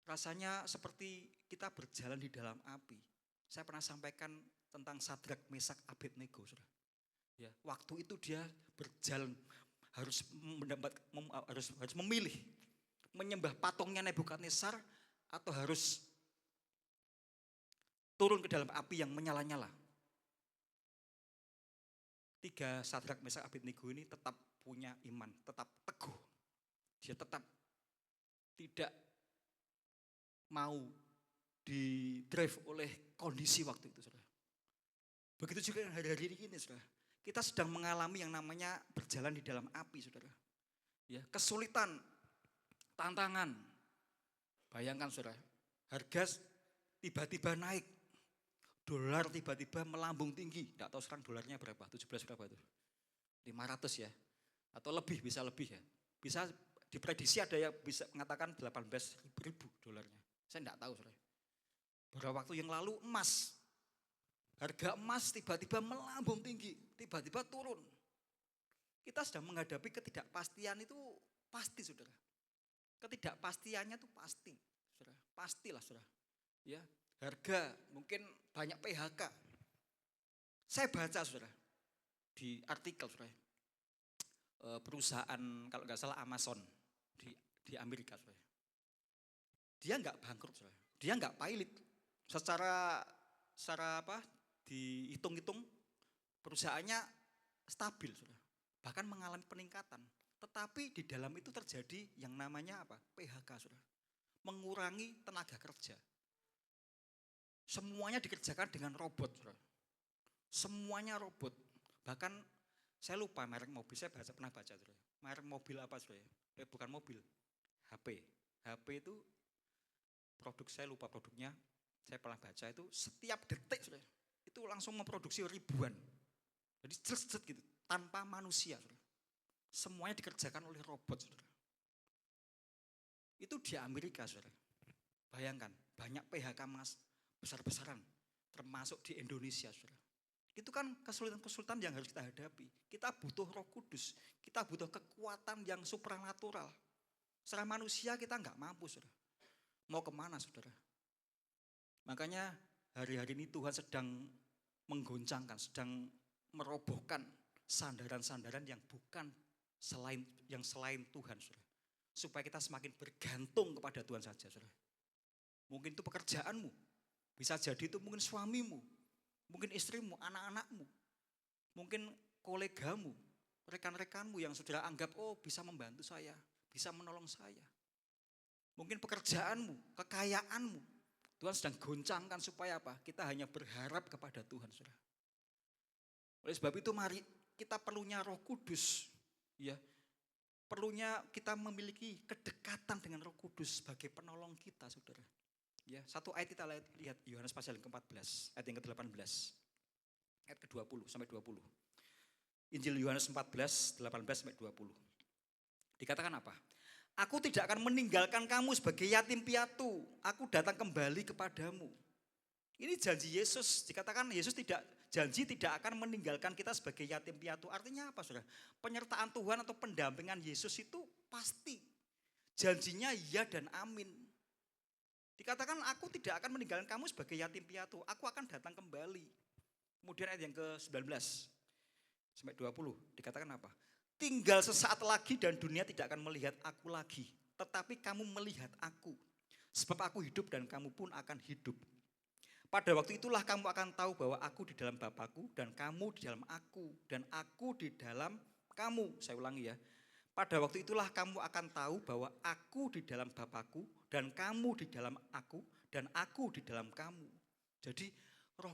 rasanya seperti kita berjalan di dalam api. Saya pernah sampaikan tentang Sadrak, Mesak, Abednego, saudara. Ya, waktu itu dia berjalan harus memilih menyembah patungnya Nebukadnezar atau harus turun ke dalam api yang menyala-nyala. 3 Sadrak, Mesak, Abednego ini tetap punya iman, tetap teguh. Dia tetap tidak mau didrive oleh kondisi waktu itu, saudara. Begitu juga hari-hari ini, saudara. Kita sedang mengalami yang namanya berjalan di dalam api, saudara. Ya, kesulitan, tantangan. Bayangkan, saudara, harga tiba-tiba naik. Dolar tiba-tiba melambung tinggi. Tidak tahu sekarang dolarnya berapa, 17 berapa itu. 500 ya, atau lebih, bisa lebih ya. Bisa diprediksi ada yang bisa mengatakan 18.000 dolarnya. Saya tidak tahu, saudara. Beberapa waktu yang lalu emas, harga emas tiba-tiba melambung tinggi, tiba-tiba turun. Kita sedang menghadapi ketidakpastian itu pasti, saudara. Ketidakpastiannya itu pasti, saudara. Pastilah, saudara. Ya, harga mungkin banyak PHK. Saya baca, saudara, di artikel, saudara, perusahaan kalau nggak salah Amazon di Amerika, saudara. Dia nggak bangkrut, saudara. Dia nggak pailit. Secara apa? Dihitung-hitung perusahaannya stabil, saudara. Bahkan mengalami peningkatan. Tetapi di dalam itu terjadi yang namanya apa? PHK, saudara. Mengurangi tenaga kerja. Semuanya dikerjakan dengan robot, saudara. Semuanya robot. Bahkan saya lupa merek mobil, saya pernah baca, saudara. Merek mobil apa, saudara? Bukan mobil, HP. HP itu produk, saya lupa produknya. Saya pernah baca itu setiap detik, saudara, itu langsung memproduksi ribuan. Jadi cet gitu, tanpa manusia, saudara. Semuanya dikerjakan oleh robot, saudara. Itu di Amerika, saudara. Bayangkan, banyak PHK besar-besaran, termasuk di Indonesia, saudara. Itu kan kesulitan-kesulitan yang harus kita hadapi. Kita butuh Roh Kudus, kita butuh kekuatan yang supranatural. Secara manusia kita nggak mampu, saudara. Mau kemana, saudara? Makanya hari-hari ini Tuhan sedang menggoncangkan, sedang merobohkan sandaran-sandaran yang bukan selain Tuhan, saudara. Supaya kita semakin bergantung kepada Tuhan saja, saudara. Mungkin itu pekerjaanmu, bisa jadi itu mungkin suamimu, mungkin istrimu, anak-anakmu, mungkin kolegamu, rekan-rekanmu yang saudara anggap, oh bisa membantu saya, bisa menolong saya. Mungkin pekerjaanmu, kekayaanmu, Tuhan sedang goncangkan supaya apa? Kita hanya berharap kepada Tuhan, saudara. Oleh sebab itu mari kita perlunya Roh Kudus, ya. Perlunya kita memiliki kedekatan dengan Roh Kudus sebagai penolong kita, saudara. Ya, satu ayat kita lihat Yohanes pasal yang ke-14, ayat yang ke-18. Ayat ke-20 sampai 20. Injil Yohanes 14, 18 sampai 20. Dikatakan apa? Aku tidak akan meninggalkan kamu sebagai yatim piatu. Aku datang kembali kepadamu. Ini janji Yesus. Dikatakan Yesus janji tidak akan meninggalkan kita sebagai yatim piatu. Artinya apa, saudara? Penyertaan Tuhan atau pendampingan Yesus itu pasti. Janjinya iya dan amin. Dikatakan aku tidak akan meninggalkan kamu sebagai yatim piatu, aku akan datang kembali. Kemudian ayat yang ke-19 sampai 20 dikatakan apa? Tinggal sesaat lagi dan dunia tidak akan melihat aku lagi, tetapi kamu melihat aku. Sebab aku hidup dan kamu pun akan hidup. Pada waktu itulah kamu akan tahu bahwa aku di dalam Bapakku dan kamu di dalam aku dan aku di dalam kamu. Saya ulangi ya. Pada waktu itulah kamu akan tahu bahwa aku di dalam Bapakku dan kamu di dalam aku dan aku di dalam kamu. Jadi Roh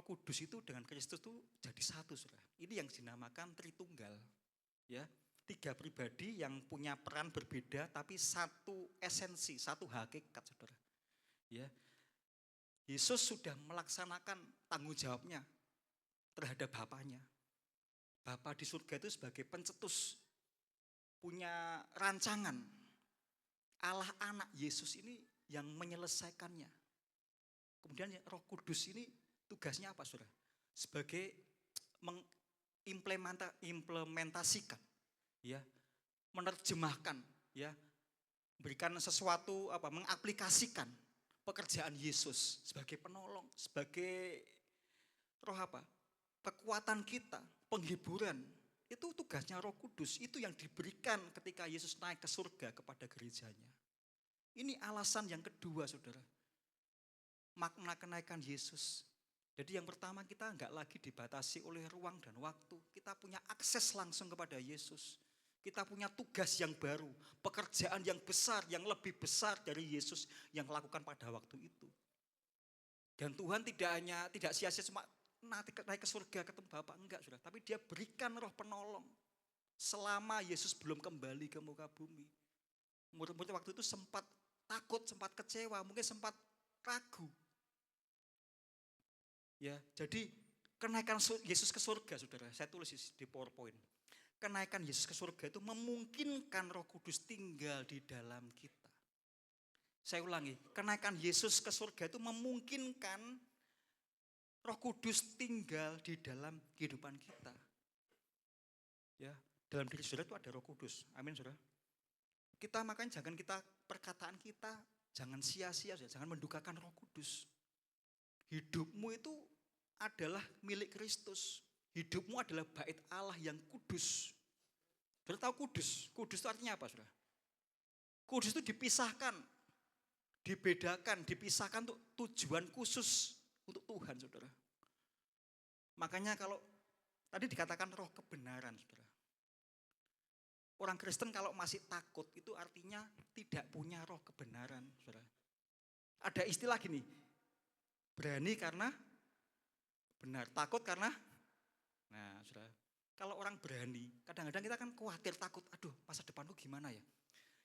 Kudus itu dengan Kristus itu jadi satu, Saudara. Ini yang dinamakan Tritunggal. Ya, 3 pribadi yang punya peran berbeda tapi satu esensi, satu hakikat, Saudara. Ya. Yesus sudah melaksanakan tanggung jawabnya terhadap Bapaknya. Bapa di surga itu sebagai pencetus, punya rancangan. Allah anak Yesus ini yang menyelesaikannya. Kemudian Roh Kudus ini tugasnya apa, Saudara? Sebagai mengimplementasikan, ya, menerjemahkan, ya, berikan sesuatu mengaplikasikan pekerjaan Yesus sebagai penolong, sebagai roh apa? Kekuatan kita, penghiburan. Itu tugasnya Roh Kudus, itu yang diberikan ketika Yesus naik ke surga kepada gerejanya. Ini alasan yang kedua, Saudara. Makna kenaikan Yesus. Jadi yang pertama, kita enggak lagi dibatasi oleh ruang dan waktu. Kita punya akses langsung kepada Yesus. Kita punya tugas yang baru, pekerjaan yang besar, yang lebih besar dari Yesus yang lakukan pada waktu itu. Dan Tuhan tidak sia-sia cuma naik ke surga ketemu Bapa, enggak, Saudara. Tapi dia berikan roh penolong selama Yesus belum kembali ke muka bumi. Murid-murid waktu itu sempat takut, sempat kecewa, mungkin sempat ragu. Ya, jadi kenaikan Yesus ke surga, Saudara, saya tulis di PowerPoint. Kenaikan Yesus ke surga itu memungkinkan Roh Kudus tinggal di dalam kita. Saya ulangi, kenaikan Yesus ke surga itu memungkinkan Roh Kudus tinggal di dalam kehidupan kita. Ya, dalam diri Saudara itu ada Roh Kudus. Amin, Saudara. Kita makanya perkataan kita jangan sia-sia, jangan mendukakan Roh Kudus. Hidupmu itu adalah milik Kristus. Hidupmu adalah bait Allah yang kudus. Saudara tahu kudus? Kudus itu artinya apa, Saudara? Kudus itu dipisahkan, dibedakan, dipisahkan untuk tujuan khusus untuk Tuhan, Saudara. Makanya kalau tadi dikatakan roh kebenaran, Saudara. Orang Kristen kalau masih takut itu artinya tidak punya roh kebenaran, Saudara. Ada istilah gini, berani karena benar, takut karena. Nah, Saudara, kalau orang berani, kadang-kadang kita kan khawatir, takut, aduh masa depanku gimana ya?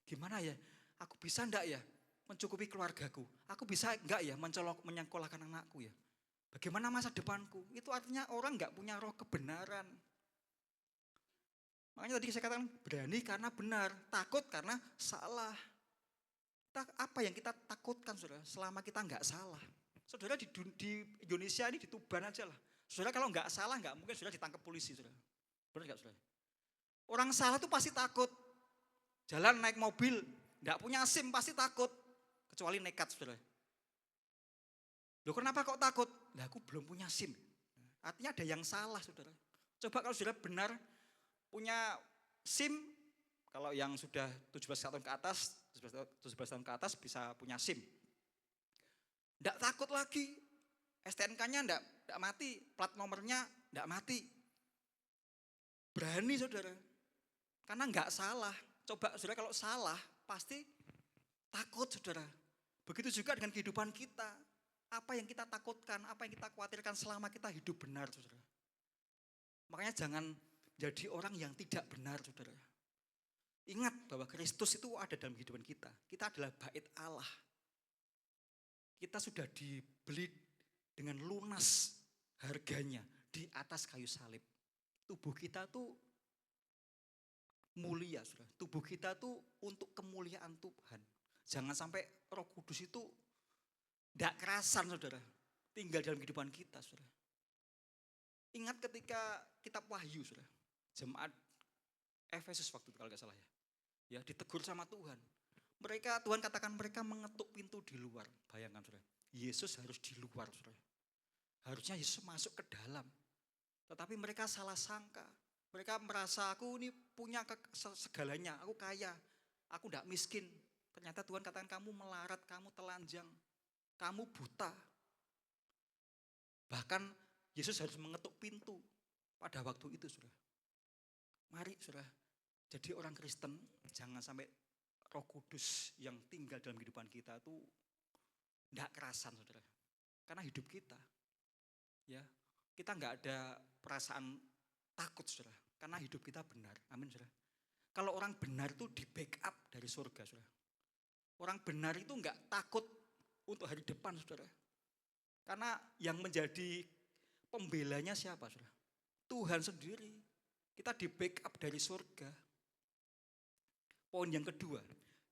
Gimana ya? Aku bisa enggak ya mencukupi keluargaku? Aku bisa enggak ya menyekolahkan anakku ya? Bagaimana masa depanku? Itu artinya orang enggak punya roh kebenaran. Makanya tadi saya katakan berani karena benar, takut karena salah. Apa yang kita takutkan, Saudara, selama kita enggak salah? Saudara di Indonesia ini, di Tuban aja lah. Saudara kalau enggak salah, enggak mungkin Saudara ditangkap polisi, Saudara. Benar enggak, Saudara? Orang salah itu pasti takut. Jalan naik mobil, enggak punya SIM pasti takut. Kecuali nekat, Saudara. Loh kenapa kok takut? Lah aku belum punya SIM. Artinya ada yang salah, Saudara. Coba kalau Saudara benar punya SIM, kalau yang sudah 17 tahun ke atas, 17 tahun ke atas bisa punya SIM. Enggak takut lagi. STNK-nya enggak mati, plat nomornya enggak mati. Berani, Saudara. Karena enggak salah. Coba Saudara kalau salah pasti takut, Saudara. Begitu juga dengan kehidupan kita. Apa yang kita takutkan, apa yang kita khawatirkan selama kita hidup benar, Saudara. Makanya jangan jadi orang yang tidak benar, Saudara. Ingat bahwa Kristus itu ada dalam kehidupan kita. Kita adalah bait Allah. Kita sudah dibeli dengan lunas harganya di atas kayu salib. Tubuh kita tuh mulia, Saudara. Tubuh kita tuh untuk kemuliaan Tuhan. Jangan sampai Roh Kudus itu tidak kerasan, Saudara, tinggal dalam kehidupan kita, Saudara. Ingat ketika kitab Wahyu, Saudara, jemaat Efesus waktu itu kalau nggak salah ya. Ya, ditegur sama Tuhan. Mereka, Tuhan katakan mereka mengetuk pintu di luar. Bayangkan saudara, Yesus harus di luar saudara. Harusnya Yesus masuk ke dalam. Tetapi mereka salah sangka. Mereka merasa aku ini punya segalanya, aku kaya, aku tidak miskin. Ternyata Tuhan katakan kamu melarat, kamu telanjang, kamu buta. Bahkan Yesus harus mengetuk pintu pada waktu itu saudara. Mari saudara, jadi orang Kristen jangan sampai Roh Kudus yang tinggal dalam kehidupan kita itu tidak kerasan saudara. Karena hidup kita, ya kita nggak ada perasaan takut saudara. Karena hidup kita benar, amin saudara. Kalau orang benar itu di backup dari surga saudara. Orang benar itu nggak takut untuk hari depan saudara. Karena yang menjadi pembelanya siapa saudara? Tuhan sendiri. Kita di backup dari surga. Poin yang kedua,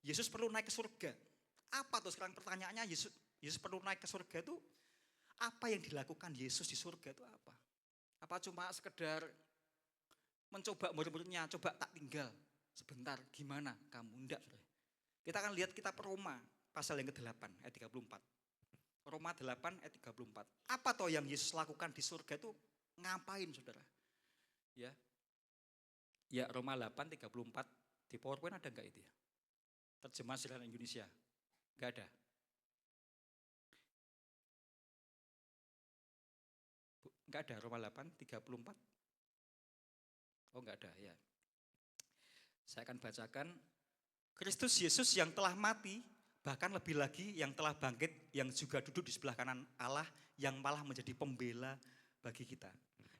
Yesus perlu naik ke surga. Apa tuh sekarang pertanyaannya, Yesus perlu naik ke surga itu apa yang dilakukan Yesus di surga itu apa? Apa cuma sekedar mencoba murid-muridnya, coba tak tinggal sebentar, gimana kamu? Enggak saudara. Kita akan lihat kitab Roma pasal yang ke-8 ayat 34. Roma 8 ayat 34. Apa toh yang Yesus lakukan di surga itu ngapain saudara? Ya. Ya Roma 8 34 di PowerPoint ada enggak itu ya? Terjemahan sederhana Indonesia. Enggak ada. Enggak ada Roma 8 34. Oh enggak ada ya. Saya akan bacakan. Kristus Yesus yang telah mati, bahkan lebih lagi yang telah bangkit, yang juga duduk di sebelah kanan Allah, yang malah menjadi pembela bagi kita.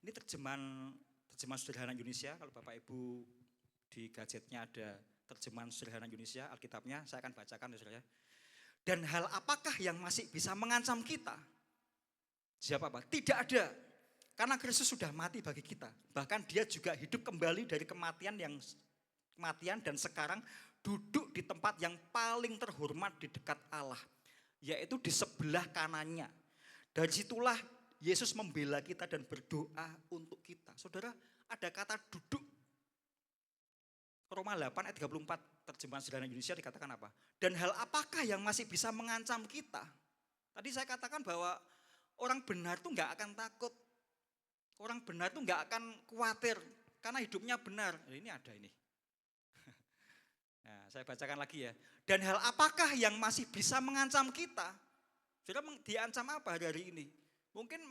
Ini terjemahan sederhana Indonesia. Kalau Bapak Ibu di gadgetnya ada terjemahan sederhana Indonesia, Alkitabnya, saya akan bacakan ya saudara. Dan hal apakah yang masih bisa mengancam kita? Siapa Pak? Tidak ada. Karena Kristus sudah mati bagi kita. Bahkan dia juga hidup kembali dari kematian dan sekarang duduk di tempat yang paling terhormat di dekat Allah, yaitu di sebelah kanannya. Dari situlah Yesus membela kita dan berdoa untuk kita. Saudara, ada kata duduk. Roma 8 ayat 34 terjemahan sederhana Indonesia dikatakan apa? Dan hal apakah yang masih bisa mengancam kita? Tadi saya katakan bahwa orang benar itu enggak akan takut. Orang benar itu enggak akan khawatir karena hidupnya benar. Ini ada ini. Nah, saya bacakan lagi ya. Dan hal apakah yang masih bisa mengancam kita? Saudara, diancam apa hari ini? Mungkin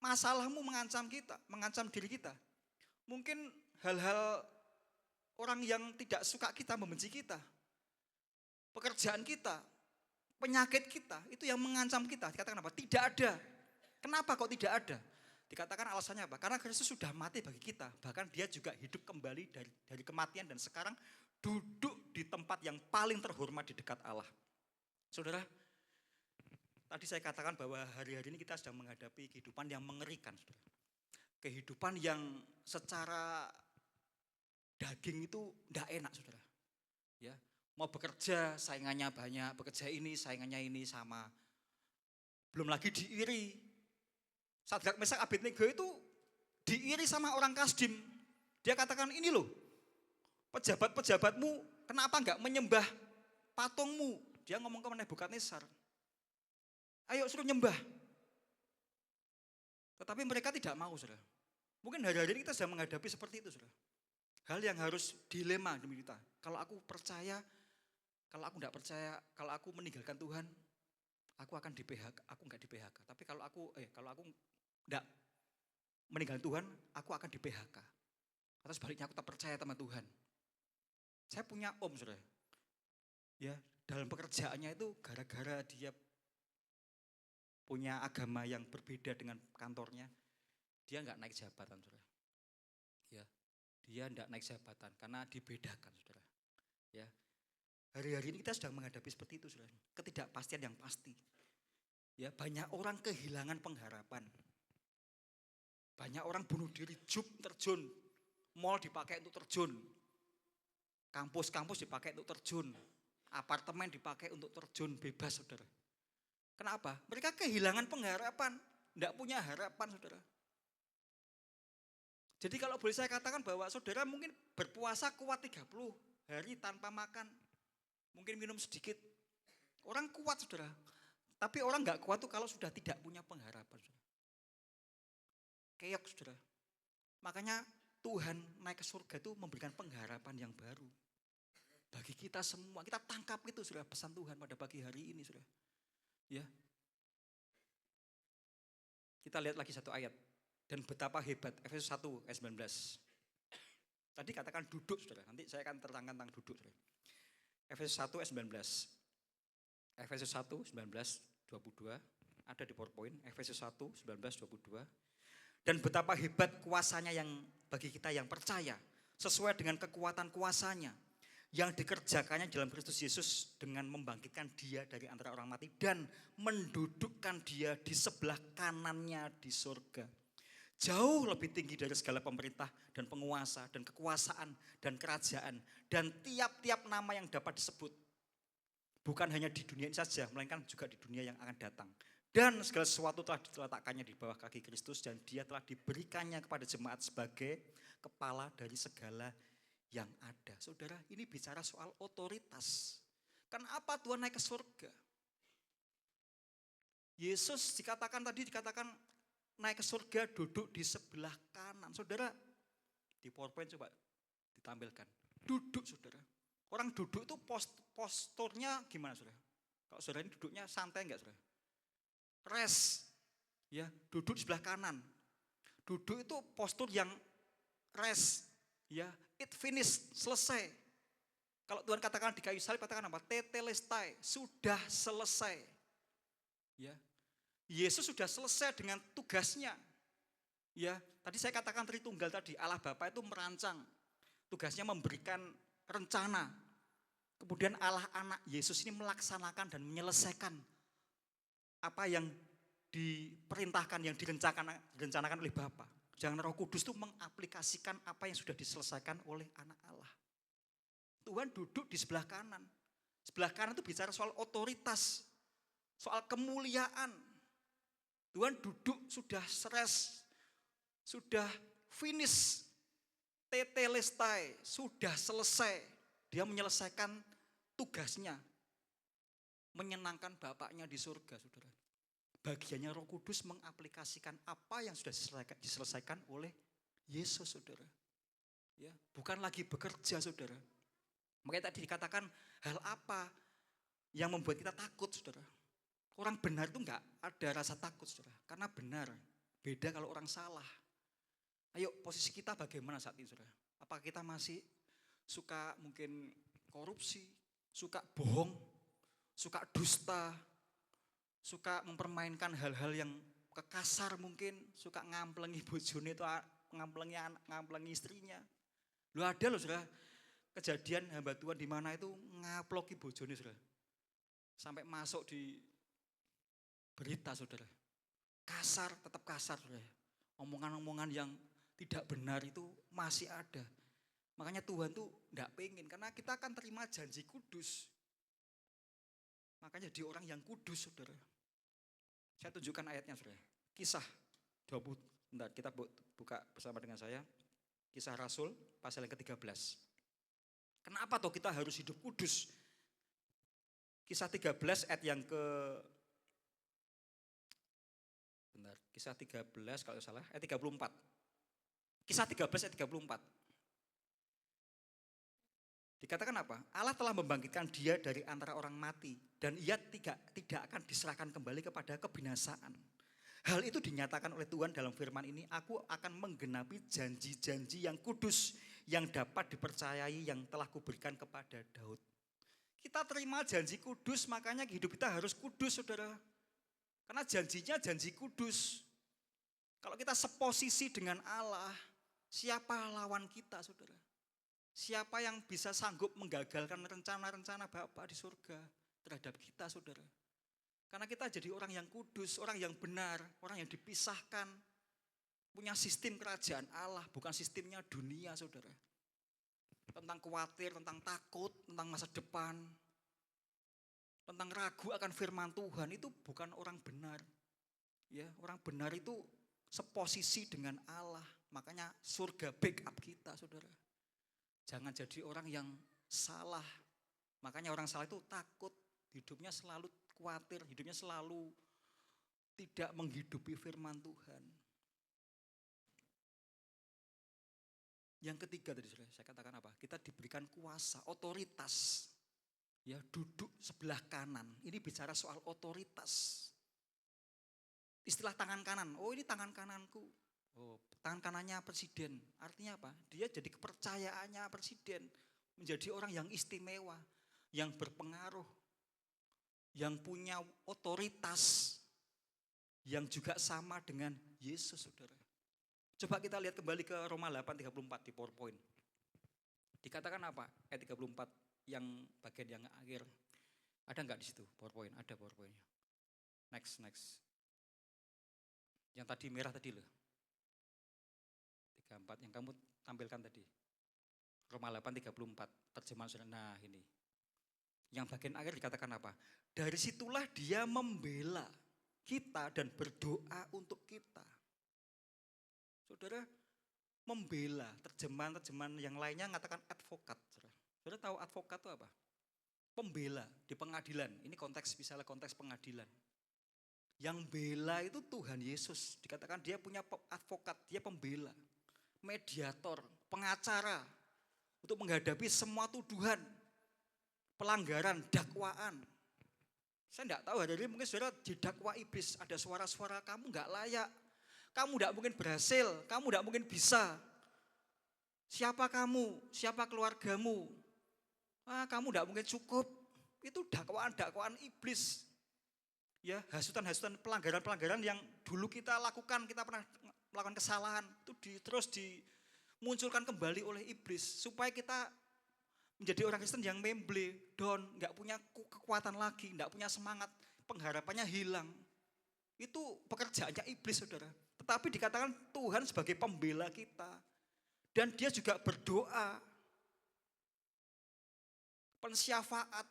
masalahmu mengancam kita, mengancam diri kita. Mungkin hal-hal orang yang tidak suka kita, membenci kita. Pekerjaan kita, penyakit kita, itu yang mengancam kita. Dikatakan apa? Tidak ada. Kenapa kok tidak ada? Dikatakan alasannya apa? Karena Kristus sudah mati bagi kita. Bahkan dia juga hidup kembali dari kematian dan sekarang duduk di tempat yang paling terhormat di dekat Allah. Saudara, tadi saya katakan bahwa hari-hari ini kita sedang menghadapi kehidupan yang mengerikan. Saudara. Kehidupan yang secara daging itu tidak enak saudara. Ya, mau bekerja saingannya banyak, bekerja ini saingannya ini sama. Belum lagi diiri. Sadrak Mesak Abednego itu diiri sama orang Kasdim. Dia katakan ini loh, pejabat-pejabatmu kenapa enggak menyembah patungmu? Dia ngomong ke Nebukadnezar. Ayo suruh nyembah. Tetapi mereka tidak mau saudara. Mungkin hari-hari ini kita sedang menghadapi seperti itu saudara. Hal yang harus dilema demi kita. Kalau aku percaya, kalau aku enggak percaya, kalau aku meninggalkan Tuhan, aku akan di PHK, aku enggak di PHK. Tapi kalau aku enggak meninggalkan Tuhan, aku akan di PHK. Atau sebaliknya aku tak percaya sama Tuhan. Saya punya om saudara. Ya, dalam pekerjaannya itu gara-gara dia punya agama yang berbeda dengan kantornya, dia enggak naik jabatan saudara. Ya. Dia tidak naik jabatan karena dibedakan saudara. Ya. Hari-hari ini kita sedang menghadapi seperti itu saudara. Ketidakpastian yang pasti. Ya, banyak orang kehilangan pengharapan. Banyak orang bunuh diri, terjun. Mall dipakai untuk terjun. Kampus-kampus dipakai untuk terjun. Apartemen dipakai untuk terjun bebas saudara. Kenapa? Mereka kehilangan pengharapan. Tidak punya harapan saudara. Jadi kalau boleh saya katakan bahwa saudara mungkin berpuasa kuat 30 hari tanpa makan, mungkin minum sedikit. Orang kuat saudara, tapi orang nggak kuat tuh kalau sudah tidak punya pengharapan. Saudara. Keok saudara. Makanya Tuhan naik ke surga itu memberikan pengharapan yang baru. Bagi kita semua, kita tangkap itu saudara pesan Tuhan pada pagi hari ini saudara. Ya. Kita lihat lagi satu ayat. Dan betapa hebat, Efesus 1 ayat 19. Tadi katakan duduk saudara, nanti saya akan terangkan tentang duduk saudara. Efesus 1 ayat 19. Efesus 1, 19, 22, ada di PowerPoint, Efesus 1, 19, 22. Dan betapa hebat kuasanya yang bagi kita yang percaya, sesuai dengan kekuatan kuasanya, yang dikerjakannya dalam Kristus Yesus dengan membangkitkan dia dari antara orang mati dan mendudukkan dia di sebelah kanannya di surga. Jauh lebih tinggi dari segala pemerintah dan penguasa dan kekuasaan dan kerajaan dan tiap-tiap nama yang dapat disebut. Bukan hanya di dunia ini saja, melainkan juga di dunia yang akan datang. Dan segala sesuatu telah diletakkannya di bawah kaki Kristus dan dia telah diberikannya kepada jemaat sebagai kepala dari segala yang ada. Saudara, ini bicara soal otoritas. Kenapa Tuhan naik ke surga? Yesus dikatakan naik ke surga duduk di sebelah kanan. Saudara, di PowerPoint coba ditampilkan. Duduk saudara. Orang duduk itu posturnya gimana saudara? Kalau saudara ini duduknya santai enggak saudara? Rest, ya duduk di sebelah kanan. Duduk itu postur yang rest, ya it finished, selesai. Kalau Tuhan katakan di kayu salib katakan apa? Tetelestai, sudah selesai. Ya, Yesus sudah selesai dengan tugasnya. Ya, tadi saya katakan Tritunggal tadi, Allah Bapa itu merancang, tugasnya memberikan rencana. Kemudian Allah Anak Yesus ini melaksanakan dan menyelesaikan apa yang diperintahkan, yang direncanakan oleh Bapa. Jangan Roh Kudus itu mengaplikasikan apa yang sudah diselesaikan oleh Anak Allah. Tuhan duduk di sebelah kanan. Sebelah kanan itu bicara soal otoritas, soal kemuliaan. Tuhan duduk sudah stres, sudah finish, tetelestai, sudah selesai. Dia menyelesaikan tugasnya, menyenangkan Bapaknya di surga, saudara. Bagiannya Roh Kudus mengaplikasikan apa yang sudah diselesaikan oleh Yesus, saudara. Ya, bukan lagi bekerja, saudara. Makanya tadi dikatakan hal apa yang membuat kita takut, saudara. Orang benar itu enggak ada rasa takut, saudara. Karena benar, beda kalau orang salah. Ayo, posisi kita bagaimana saat ini, saudara? Apakah kita masih suka mungkin korupsi, suka bohong, suka dusta, suka mempermainkan hal-hal yang kekasar mungkin, suka ngamplengi bojone itu, ngamplengi istrinya. Lu ada loh saudara, kejadian hamba Tuhan di mana itu ngaploki bojone saudara. Sampai masuk di berita saudara. Kasar, tetap kasar saudara. Omongan-omongan yang tidak benar itu masih ada. Makanya Tuhan tuh enggak pengen, karena kita akan terima janji kudus. Makanya jadi orang yang kudus, saudara. Saya tunjukkan ayatnya, saudara. Kisah 20, bentar, kita buka bersama dengan saya. Kisah Rasul, pasal yang ke-13. Kenapa toh kita harus hidup kudus? Kisah 13 ayat yang bentar, kisah 13 kalau salah, ayat 34. Kisah 13 ayat 34. Dikatakan apa? Allah telah membangkitkan dia dari antara orang mati dan ia tidak akan diserahkan kembali kepada kebinasaan. Hal itu dinyatakan oleh Tuhan dalam firman ini, aku akan menggenapi janji-janji yang kudus yang dapat dipercayai yang telah kuberikan kepada Daud. Kita terima janji kudus, makanya hidup kita harus kudus, saudara. Karena janjinya janji kudus. Kalau kita seposisi dengan Allah, siapa lawan kita, saudara? Siapa yang bisa sanggup menggagalkan rencana-rencana Bapa di surga terhadap kita, saudara? Karena kita jadi orang yang kudus, orang yang benar, orang yang dipisahkan. Punya sistem kerajaan Allah, bukan sistemnya dunia, saudara. Tentang khawatir, tentang takut, tentang masa depan. Tentang ragu akan firman Tuhan, itu bukan orang benar. Ya, orang benar itu seposisi dengan Allah. Makanya surga backup kita, saudara. Jangan jadi orang yang salah. Makanya orang salah itu takut, hidupnya selalu khawatir, hidupnya selalu tidak menghidupi firman Tuhan. Yang ketiga tadi saya katakan apa? Kita diberikan kuasa, otoritas. Ya, duduk sebelah kanan. Ini bicara soal otoritas. Istilah tangan kanan. Oh, ini tangan kananku. Oh, tangan kanannya presiden. Artinya apa? Dia jadi kepercayaannya presiden. Menjadi orang yang istimewa, yang berpengaruh, yang punya otoritas, yang juga sama dengan Yesus, saudara. Coba kita lihat kembali ke Roma 8:34 di PowerPoint. Dikatakan apa? Ayat 34 yang bagian yang akhir. Ada enggak di situ PowerPoint? Ada PowerPointnya. Next. Yang tadi merah tadi loh. 34 yang kamu tampilkan tadi. Roma 8:34 terjemahan saudara. Nah ini. Yang bagian akhir dikatakan apa? Dari situlah dia membela kita dan berdoa untuk kita. Saudara, membela, terjemahan yang lainnya mengatakan advokat. Saudara tahu advokat itu apa? Pembela di pengadilan. Ini misalnya konteks pengadilan. Yang bela itu Tuhan Yesus. Dikatakan dia punya advokat, dia pembela, mediator, pengacara untuk menghadapi semua tuduhan, pelanggaran, dakwaan. Saya enggak tahu hari ini mungkin saudara didakwa iblis, ada suara-suara kamu enggak layak. Kamu tidak mungkin berhasil, kamu tidak mungkin bisa. Siapa kamu? Siapa keluargamu? Kamu tidak mungkin cukup. Itu dakwaan-dakwaan iblis. Ya, hasutan-hasutan pelanggaran-pelanggaran yang dulu kita lakukan, kita pernah melakukan kesalahan, itu terus dimunculkan kembali oleh iblis supaya kita menjadi orang Kristen yang memble, down, nggak punya kekuatan lagi, nggak punya semangat, pengharapannya hilang. Itu pekerjaannya iblis, saudara. Tetapi dikatakan Tuhan sebagai pembela kita. Dan dia juga berdoa. Pensyafaat.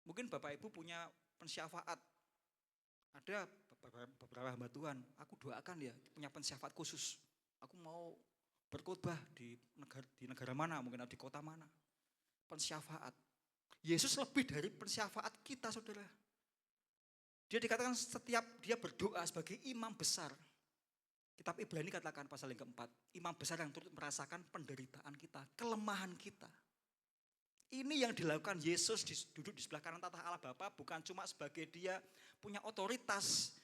Mungkin Bapak Ibu punya pensyafaat. Ada beberapa hamba Tuhan, aku doakan ya, punya pensyafaat khusus. Aku mau berkhotbah di negara mana, mungkin di kota mana. Pensyafaat. Yesus lebih dari pensyafaat kita, saudara. Dia dikatakan setiap dia berdoa sebagai imam besar. Kitab Ibrani katakan pasal yang keempat, imam besar yang turut merasakan penderitaan kita, kelemahan kita. Ini yang dilakukan Yesus duduk di sebelah kanan tahta Allah Bapa, bukan cuma sebagai dia punya otoritas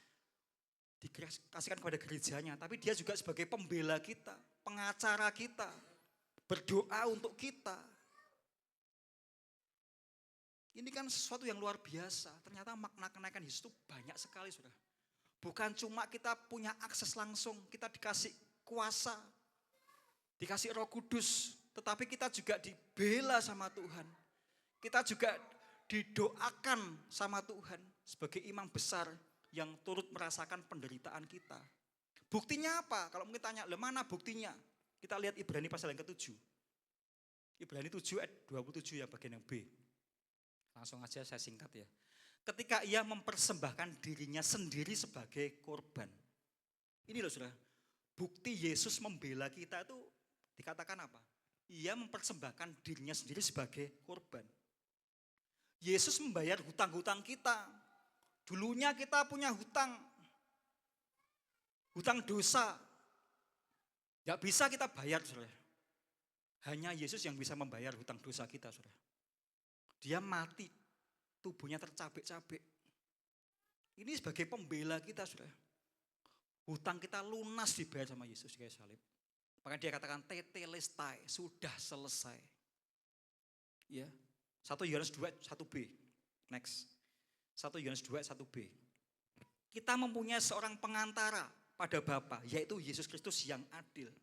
dikasihkan kepada gerejanya, tapi dia juga sebagai pembela kita, pengacara kita, berdoa untuk kita. Ini kan sesuatu yang luar biasa. Ternyata makna kenaikan Yesus itu banyak sekali, saudara. Bukan cuma kita punya akses langsung, kita dikasih kuasa, dikasih Roh Kudus, tetapi kita juga dibela sama Tuhan. Kita juga didoakan sama Tuhan sebagai imam besar yang turut merasakan penderitaan kita. Buktinya apa? Kalau mungkin tanya, mana buktinya? Kita lihat Ibrani pasal yang ke-7. Ibrani 7 ayat 27 ya, bagian yang B. Langsung aja saya singkat ya. Ketika ia mempersembahkan dirinya sendiri sebagai korban. Ini loh saudara, bukti Yesus membela kita itu dikatakan apa? Ia mempersembahkan dirinya sendiri sebagai korban. Yesus membayar hutang-hutang kita. Dulunya kita punya hutang dosa. Gak bisa kita bayar, saudara. Hanya Yesus yang bisa membayar hutang dosa kita, saudara. Dia mati, tubuhnya tercabik-cabik. Ini sebagai pembela kita, saudara. Hutang kita lunas dibayar sama Yesus di kayu salib. Makanya dia katakan tetelestai, sudah selesai. Ya. 1 Yohanes 2 1b. Next. 1 Yohanes 2 1b. Kita mempunyai seorang pengantara pada Bapa, yaitu Yesus Kristus yang adil.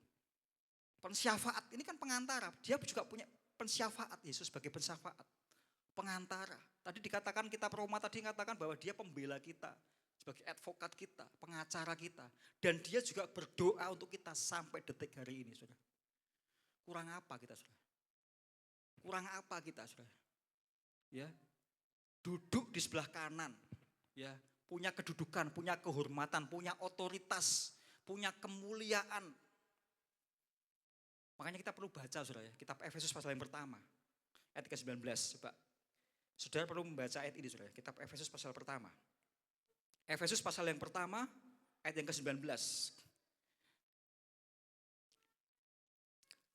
Pensyafaat, ini kan pengantara. Dia juga punya pensyafaat, Yesus sebagai pensyafaat. Pengantara. Tadi dikatakan kitab Roma tadi mengatakan bahwa dia pembela kita, sebagai advokat kita, pengacara kita. Dan dia juga berdoa untuk kita sampai detik hari ini, saudara. Kurang apa kita, saudara? Kurang apa kita, saudara? Ya, duduk di sebelah kanan, ya, punya kedudukan, punya kehormatan, punya otoritas, punya kemuliaan. Makanya kita perlu baca saudara ya, kitab Efesus pasal yang pertama, ayat ke-19. Coba, saudara perlu membaca ayat ini saudara, kitab Efesus pasal pertama. Efesus pasal yang pertama, ayat yang ke-19.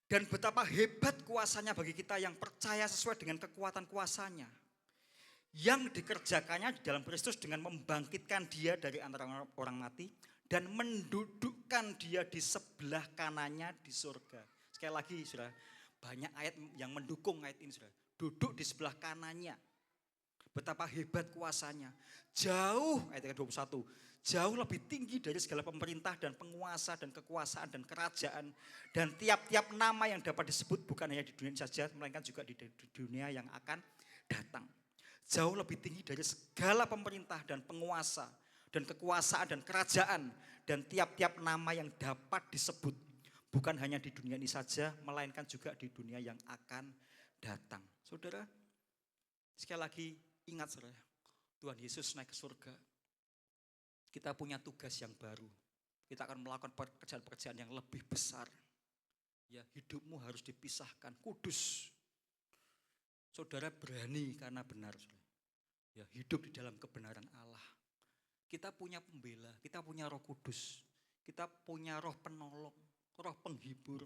Dan betapa hebat kuasanya bagi kita yang percaya sesuai dengan kekuatan kuasanya, yang dikerjakannya di dalam Kristus dengan membangkitkan dia dari antara orang mati dan mendudukkan dia di sebelah kanannya di surga. Sekali lagi saudara, banyak ayat yang mendukung ayat ini saudara. Duduk di sebelah kanannya. Betapa hebat kuasanya. Jauh, ayat ke-21, jauh lebih tinggi dari segala pemerintah dan penguasa dan kekuasaan dan kerajaan. Dan tiap-tiap nama yang dapat disebut bukan hanya di dunia ini saja, melainkan juga di dunia yang akan datang. Jauh lebih tinggi dari segala pemerintah dan penguasa dan kekuasaan dan kerajaan. Dan tiap-tiap nama yang dapat disebut bukan hanya di dunia ini saja, melainkan juga di dunia yang akan datang. Saudara, sekali lagi ingat saudara, Tuhan Yesus naik ke surga. Kita punya tugas yang baru. Kita akan melakukan pekerjaan-pekerjaan yang lebih besar. Ya, hidupmu harus dipisahkan, kudus. Saudara berani karena benar. Ya, hidup di dalam kebenaran Allah. Kita punya pembela, kita punya Roh Kudus. Kita punya roh penolong, roh penghibur.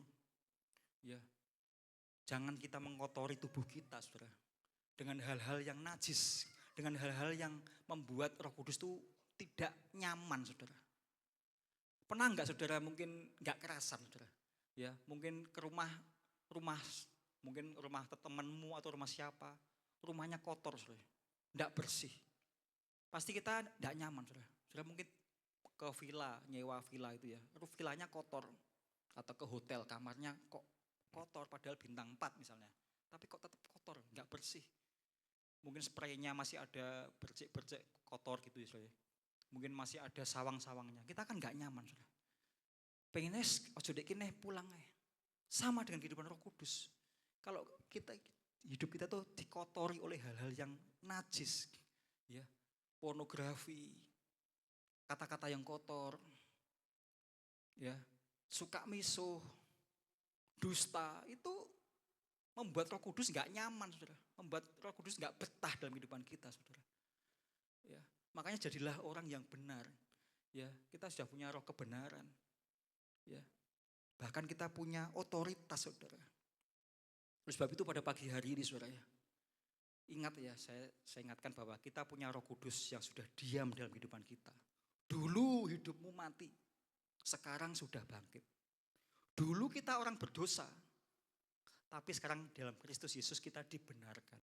Ya. Jangan kita mengotori tubuh kita, saudara. Dengan hal-hal yang najis, dengan hal-hal yang membuat Roh Kudus itu tidak nyaman, saudara. Pernah enggak saudara mungkin enggak kerasan, saudara? Ya, mungkin ke rumah mungkin rumah temanmu atau rumah siapa, rumahnya kotor, saudara. Enggak bersih. Pasti kita enggak nyaman, saudara. Saudara mungkin ke villa, nyewa villa itu ya. Villanya kotor atau ke hotel, kamarnya kok kotor padahal bintang 4 misalnya. Tapi kok tetap kotor, enggak bersih. Mungkin spraynya masih ada bercek-bercek kotor gitu ya, saudara. Mungkin masih ada sawang-sawangnya. Kita kan enggak nyaman, saudara. Pengennya ojo dek kene pulang ya. Sama dengan kehidupan Roh Kudus. Kalau hidup kita tuh dikotori oleh hal-hal yang najis, ya, pornografi, kata-kata yang kotor, ya, suka misuh, dusta, itu membuat Roh Kudus nggak nyaman, saudara. Membuat Roh Kudus nggak betah dalam kehidupan kita, saudara. Ya, makanya jadilah orang yang benar. Ya, kita sudah punya roh kebenaran. Ya, bahkan kita punya otoritas, saudara. Oleh sebab itu pada pagi hari ini, saudara, ya, ingat ya, saya ingatkan bahwa kita punya Roh Kudus yang sudah diam dalam kehidupan kita. Dulu hidupmu mati, sekarang sudah bangkit. Dulu kita orang berdosa, tapi sekarang dalam Kristus Yesus kita dibenarkan.